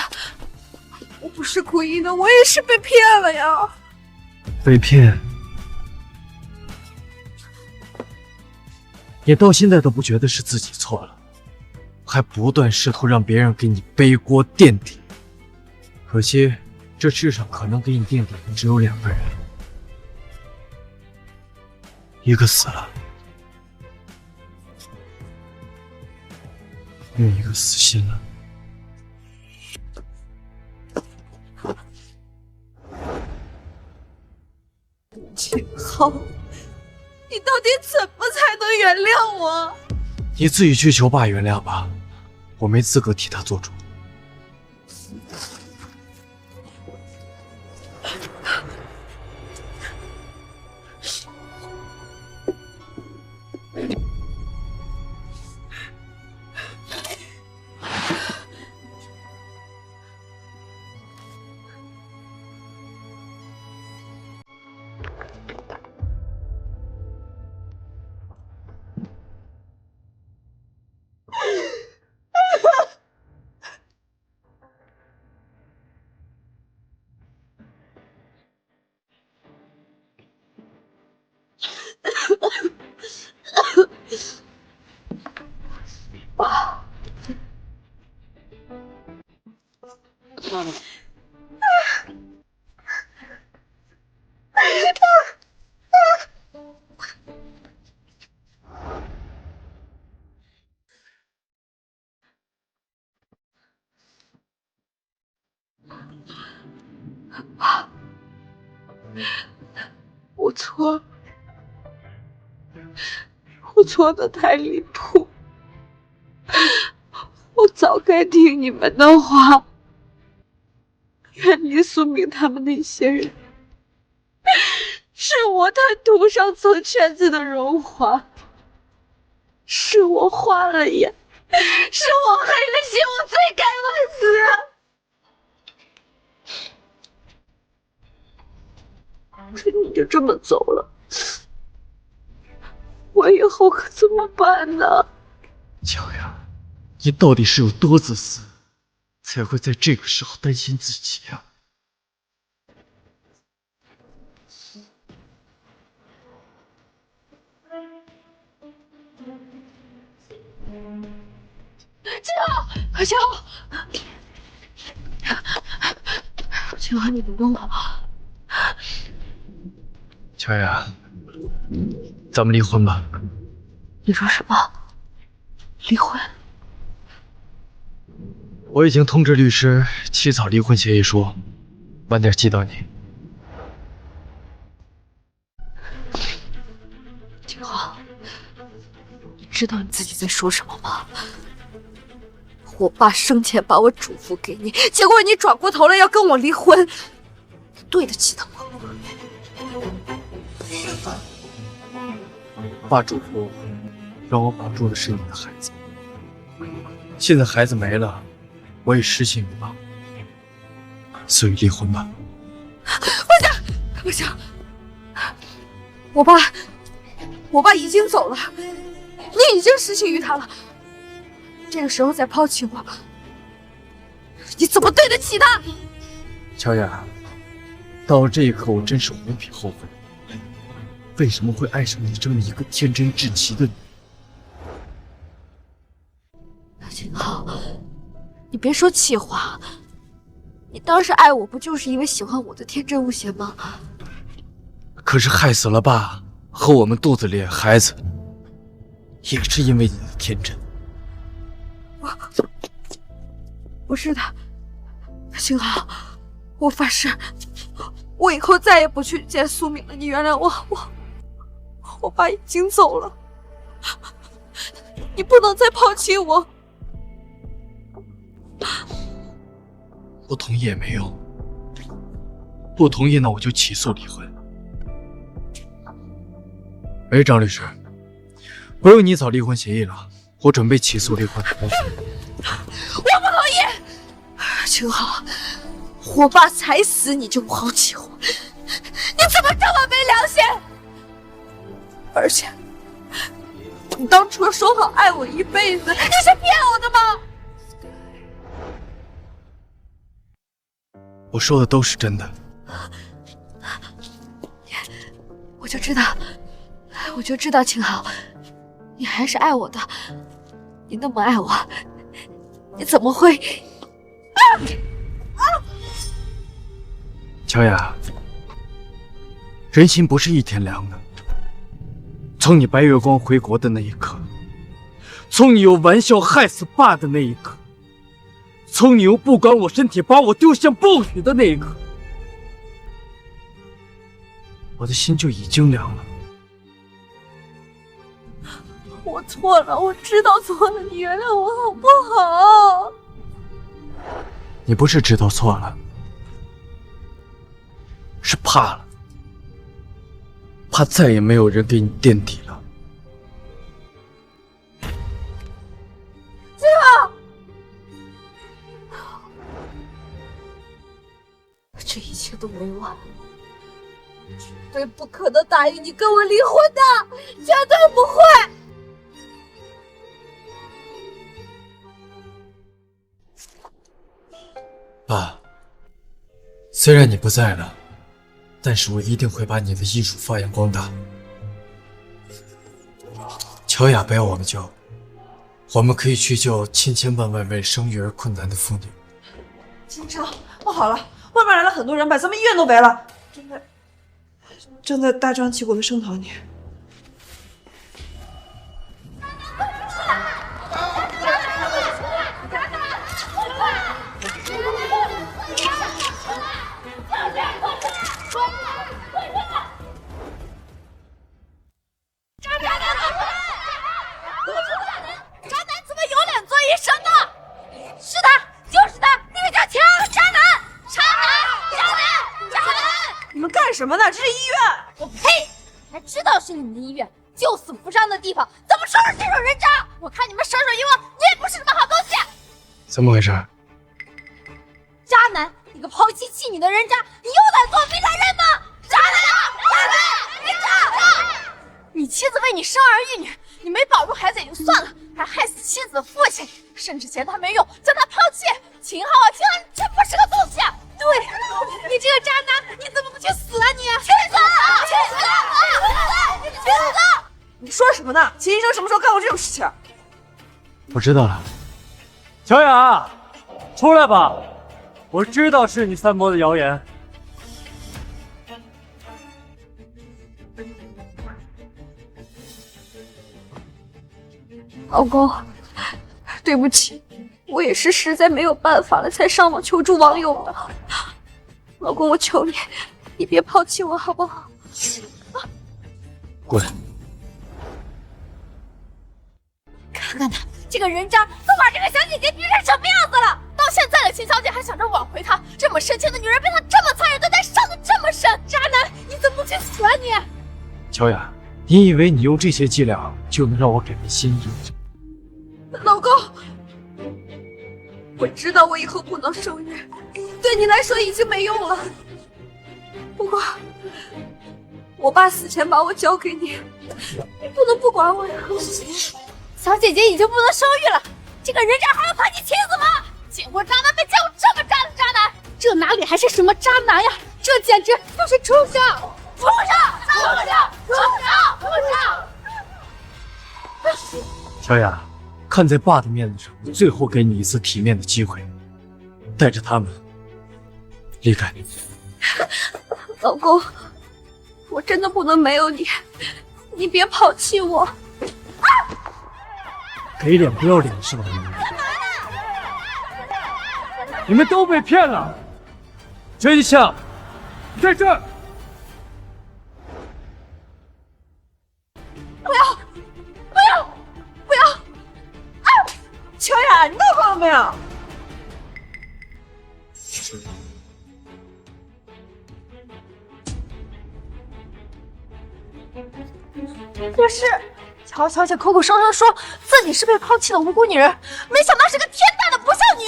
[SPEAKER 2] 我不是故意的，我也是被骗了呀。
[SPEAKER 11] 被骗？你到现在都不觉得是自己错了，还不断试图让别人给你背锅垫底。可惜，这世上可能给你垫底的只有2个人，一个死了，另一个死心了。
[SPEAKER 2] 秦昊，你到底怎么才能原谅我？
[SPEAKER 11] 你自己去求爸原谅吧，我没资格替他做主。
[SPEAKER 2] 我错了，我错的太离谱，我早该听你们的话，远离苏明他们那些人。是我贪图上层圈子的荣华，是我花了眼，是我黑了心，我罪该万死。可你就这么走了，我以后可怎么办呢？
[SPEAKER 11] 乔雅，你到底是有多自私，才会在这个时候担心自己呀？
[SPEAKER 4] 秦昊，秦昊，你别动我。
[SPEAKER 11] 乔雅，咱们离婚吧。
[SPEAKER 4] 你说什么？离婚？
[SPEAKER 11] 我已经通知律师起草离婚协议书，晚点寄到你。
[SPEAKER 4] 秦昊，你知道你自己在说什么吗？我爸生前把我嘱咐给你，结果你转过头来要跟我离婚，你对得起他吗？
[SPEAKER 11] 爸嘱咐让我保住的是你的孩子，现在孩子没了，我也失信于爸，所以离婚吧。
[SPEAKER 4] 不行，我爸已经走了，你已经失信于他了。这个时候再抛弃我，你怎么对得起他？
[SPEAKER 11] 乔雅，到这一刻我真是无比后悔，为什么会爱上你这么一个天真至奇的女人？
[SPEAKER 4] 秦昊，你别说气话，你当时爱我不就是因为喜欢我的天真无邪吗？
[SPEAKER 11] 可是害死了爸和我们肚子里的孩子，也是因为你的天真。
[SPEAKER 4] 不是的，秦昊，我发誓，我以后再也不去见苏敏了。你原谅我，我爸已经走了，你不能再抛弃我。
[SPEAKER 11] 不同意也没用，不同意那我就起诉离婚。喂，张律师，不用你草离婚协议了，我准备起诉离婚。
[SPEAKER 4] 我不同意！秦昊，我爸才死你就抛弃我，你怎么这么没良心？而且，你当初说好爱我一辈子，你是骗我的吗？
[SPEAKER 11] 我说的都是真的。
[SPEAKER 4] 我就知道，秦昊，你还是爱我的。你那么爱我，你怎么会？
[SPEAKER 11] 乔雅，人心不是一天凉的。从你白月光回国的那一刻，从你用玩笑害死爸的那一刻，从你用不管我身体把我丢向暴雨的那一刻，我的心就已经凉了。
[SPEAKER 4] 我错了，我知道错了，你原谅我好不好？
[SPEAKER 11] 你不是知道错了，是怕了，怕再也没有人给你垫底了。
[SPEAKER 4] 秦昊，这一切都没完，绝对不可能答应你跟我离婚的，绝对不会。
[SPEAKER 11] 爸，虽然你不在了，但是我一定会把你的艺术发扬光大。乔雅不要我们救，我们可以去救千千万万为生育而困难的妇女。
[SPEAKER 8] 金超，不好了，外面来了很多人，把咱们医院都围了，正在大张旗鼓的声讨你。什么呢？这是医院！
[SPEAKER 2] 我呸！还知道是你们的医院，救死扶伤的地方，怎么收拾这种人渣？我看你们甩手一望，你也不是什么好东西。
[SPEAKER 11] 怎么回事？
[SPEAKER 2] 渣男，你个抛弃弃女的人渣，你有胆做非常人吗？渣男！人渣！你妻子为你生儿育女，你没保住孩子也就算了，还害死妻子的父亲，甚至嫌他没用，将他抛弃。秦昊啊，秦昊，你真不是个东西！对，你这个渣男，你怎么不去死啊你？去死！去死！去死！
[SPEAKER 8] 你说什么呢？秦医生什么时候干过这种事情？
[SPEAKER 11] 我知道了，
[SPEAKER 1] 小雅，出来吧！我知道是你散播的谣言。
[SPEAKER 4] 老公，对不起，我也是实在没有办法了，才上网求助网友的。老公，我求你，你别抛弃我好不好？
[SPEAKER 1] 滚！
[SPEAKER 2] 看看他这个人渣，都把这个小姐姐逼成什么样子了！到现在了，秦小姐还想着挽回他，这么深情的女人被他这么残忍对待，伤得这么深，渣男，你怎么不去死啊你！
[SPEAKER 11] 乔雅，你以为你用这些伎俩就能让我改变心意？
[SPEAKER 4] 老公，我知道我以后不能生育，对你来说已经没用了。不过，我爸死前把我交给你，你不能不管我呀。
[SPEAKER 2] 小姐姐已经不能生育了，这个人渣还要判你妻子吗？见过渣男没见过这么渣的渣男，这哪里还是什么渣男呀，这简直就是畜生！畜生！畜生！畜生！畜生！
[SPEAKER 11] 乔雅，看在爸的面子上，最后给你一次体面的机会，带着他们离开。
[SPEAKER 4] 老公，我真的不能没有你，你别抛弃我。
[SPEAKER 11] 给脸不要脸是吧？你们都被骗了，真相在这儿。
[SPEAKER 8] 不要！不要！不要！啊！乔雅，你闹够了没有？
[SPEAKER 2] 这是乔小姐口口声声说自己是被抛弃的无辜女人，没想到是个天大的不孝女！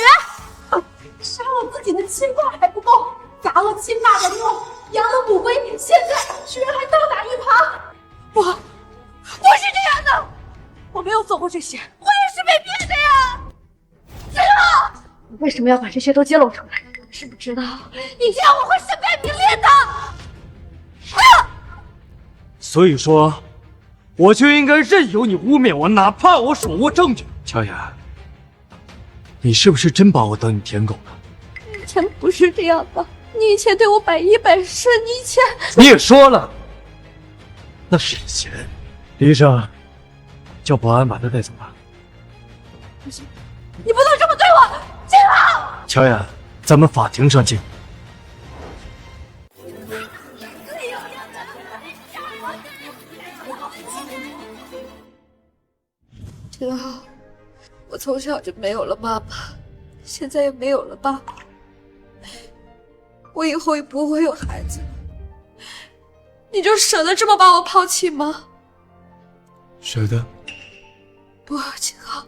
[SPEAKER 2] 杀了自己的亲爸还不够，砸了亲爸的墓，扬了母威，现在居然还倒打一耙！不是这样的，我没有做过这些，我也是被骗的呀！子龙，你为什么要把这些都揭露出来？知不知道你这样我会身败名裂的？
[SPEAKER 11] 所以说，我就应该任由你污蔑我，哪怕我手握证据。乔雅，你是不是真把我当你舔狗呢？
[SPEAKER 4] 以前不是这样的，你以前对我百依百顺，你以前……
[SPEAKER 11] 你也说了，那是以前。李医生，叫保安把他带走吧。
[SPEAKER 2] 不行，你不能这么对我，金浩！
[SPEAKER 11] 乔雅，咱们法庭上见。
[SPEAKER 4] 秦昊，我从小就没有了妈妈，现在也没有了爸爸，我以后也不会有孩子了，你就舍得这么把我抛弃吗？
[SPEAKER 11] 舍得。
[SPEAKER 4] 不，秦昊，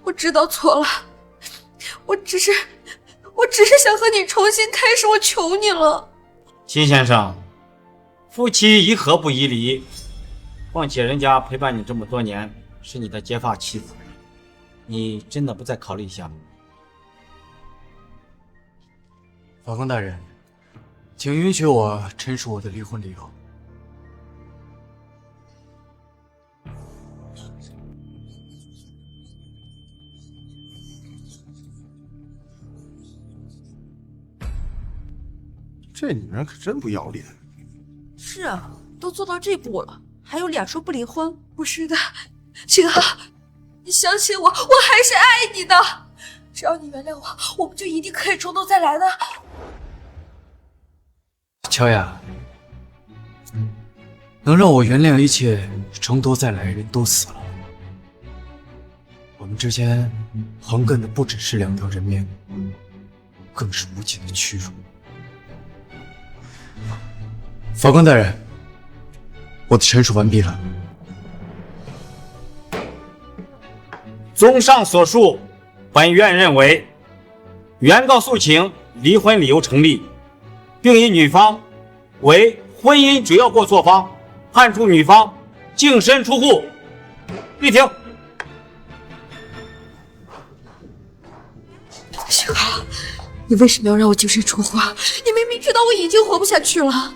[SPEAKER 4] 我知道错了，我只是想和你重新开始，我求你了。
[SPEAKER 17] 秦先生，夫妻宜合不宜离，况且人家陪伴你这么多年，是你的结发妻子，你真的不再考虑一下吗？
[SPEAKER 11] 法官大人，请允许我陈述我的离婚理由。
[SPEAKER 18] 这女人可真不要脸。
[SPEAKER 8] 是啊，都做到这步了，还有脸说不离婚？
[SPEAKER 4] 不是的，秦昊，你相信我，我还是爱你的。只要你原谅我，我们就一定可以从头再来的。
[SPEAKER 11] 乔雅，能让我原谅一切从头再来的人都死了，我们之间横亘的不只是两条人命，更是无尽的屈辱。法官大人，我的陈述完毕了。
[SPEAKER 17] 综上所述，本院认为，原告诉请离婚理由成立，并以女方为婚姻主要过错方，判处女方净身出户。立庭。
[SPEAKER 4] 秦昊，你为什么要让我净身出户啊？你明明知道我已经活不下去了。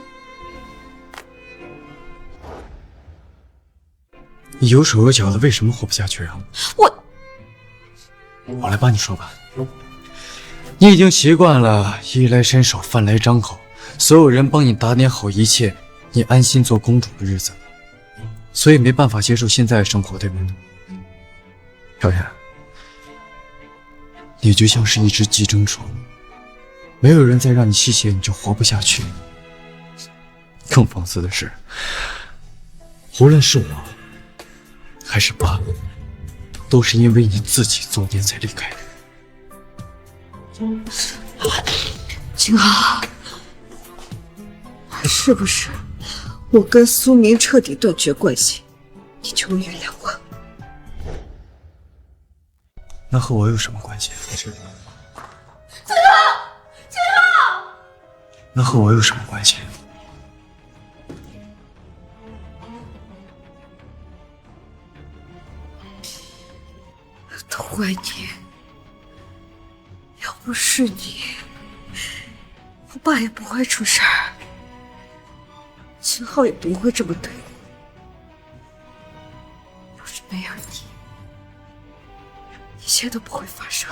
[SPEAKER 11] 你有手有脚的，为什么活不下去啊？我来帮你说吧。你已经习惯了衣来伸手，饭来张口，所有人帮你打点好一切，你安心做公主的日子，所以没办法接受现在的生活，对不对？小雅，你就像是一只寄生虫，没有人再让你吸血，你就活不下去。更讽刺的是，无论是我还是爸，都是因为你自己作孽才离开的。
[SPEAKER 4] 景浩，是不是我跟苏明彻底断绝关系，你就会原谅我？
[SPEAKER 11] 那和我有什么关系？
[SPEAKER 2] 景浩，
[SPEAKER 11] 那和我有什么关系？
[SPEAKER 4] 都怪你！要不是你，我爸也不会出事儿，秦昊也不会这么对我。要是没有你，一切都不会发生，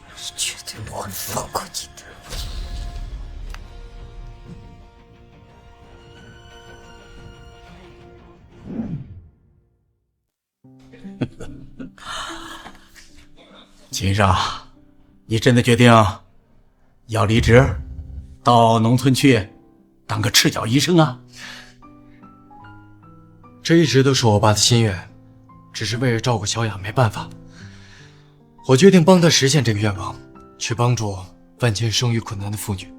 [SPEAKER 4] 我是绝对不会放过你的。
[SPEAKER 16] 秦少，你真的决定要离职，到农村去当个赤脚医生啊？
[SPEAKER 11] 这一直都是我爸的心愿，只是为了照顾小雅没办法。我决定帮他实现这个愿望，去帮助万千生育困难的妇女。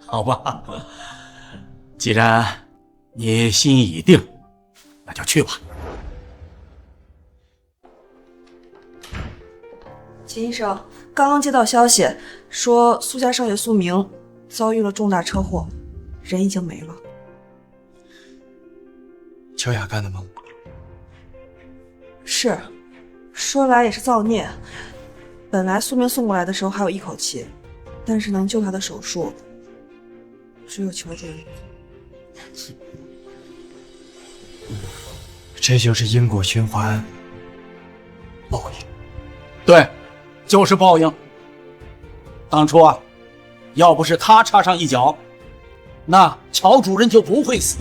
[SPEAKER 16] 好吧，既然你心意已定，那就去吧。
[SPEAKER 4] 秦医生，刚刚接到消息，说苏家少爷苏明遭遇了重大车祸，人已经没了。
[SPEAKER 11] 乔雅干的吗？
[SPEAKER 4] 是，说来也是造孽。本来苏明送过来的时候还有一口气，但是能救他的手术只有乔主任。
[SPEAKER 11] 这就是因果循环，报应。
[SPEAKER 16] 对，就是报应。当初啊，要不是他插上一脚，那乔主任就不会死。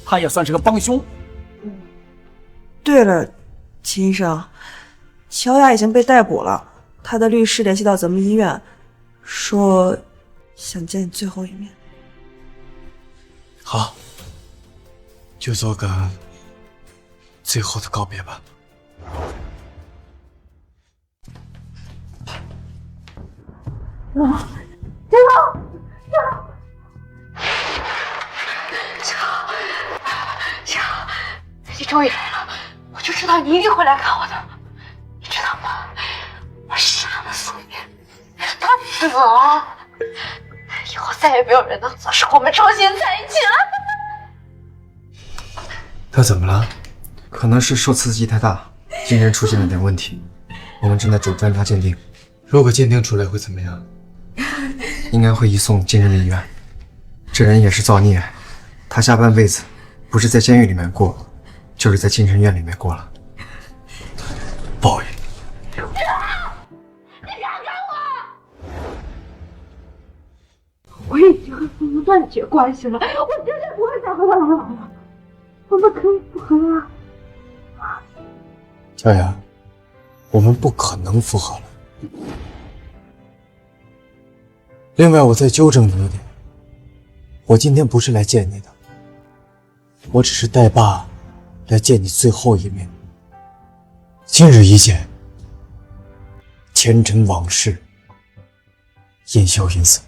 [SPEAKER 16] 他也算是个帮凶。
[SPEAKER 4] 对了，秦医生，乔雅已经被逮捕了，他的律师联系到咱们医院，说想见你最后一面。
[SPEAKER 11] 好，就做个最后的告别吧。
[SPEAKER 2] 你终于来了，我就知道你一定会来看我的，你知道吗？我杀了苏明，他死了，以后再也没有人能阻止我们重新在一起了。
[SPEAKER 3] 他怎么了？可能是受刺激太大，精神出现了点问题。我们正在做专家鉴定，
[SPEAKER 11] 如果鉴定出来会怎么样？
[SPEAKER 3] 应该会移送精神病医院。这人也是造孽，他下半辈子不是在监狱里面过，就是在精神院里面过了。
[SPEAKER 11] 报应。
[SPEAKER 2] 你让开我！我已经和苏明断绝关系了，我绝对不会再和他来往了。我们可以复合啊！
[SPEAKER 11] 乔雅，我们不可能复合了。另外，我再纠正你一点，我今天不是来见你的，我只是带爸来见你最后一面。今日一见，前尘往事烟消云散。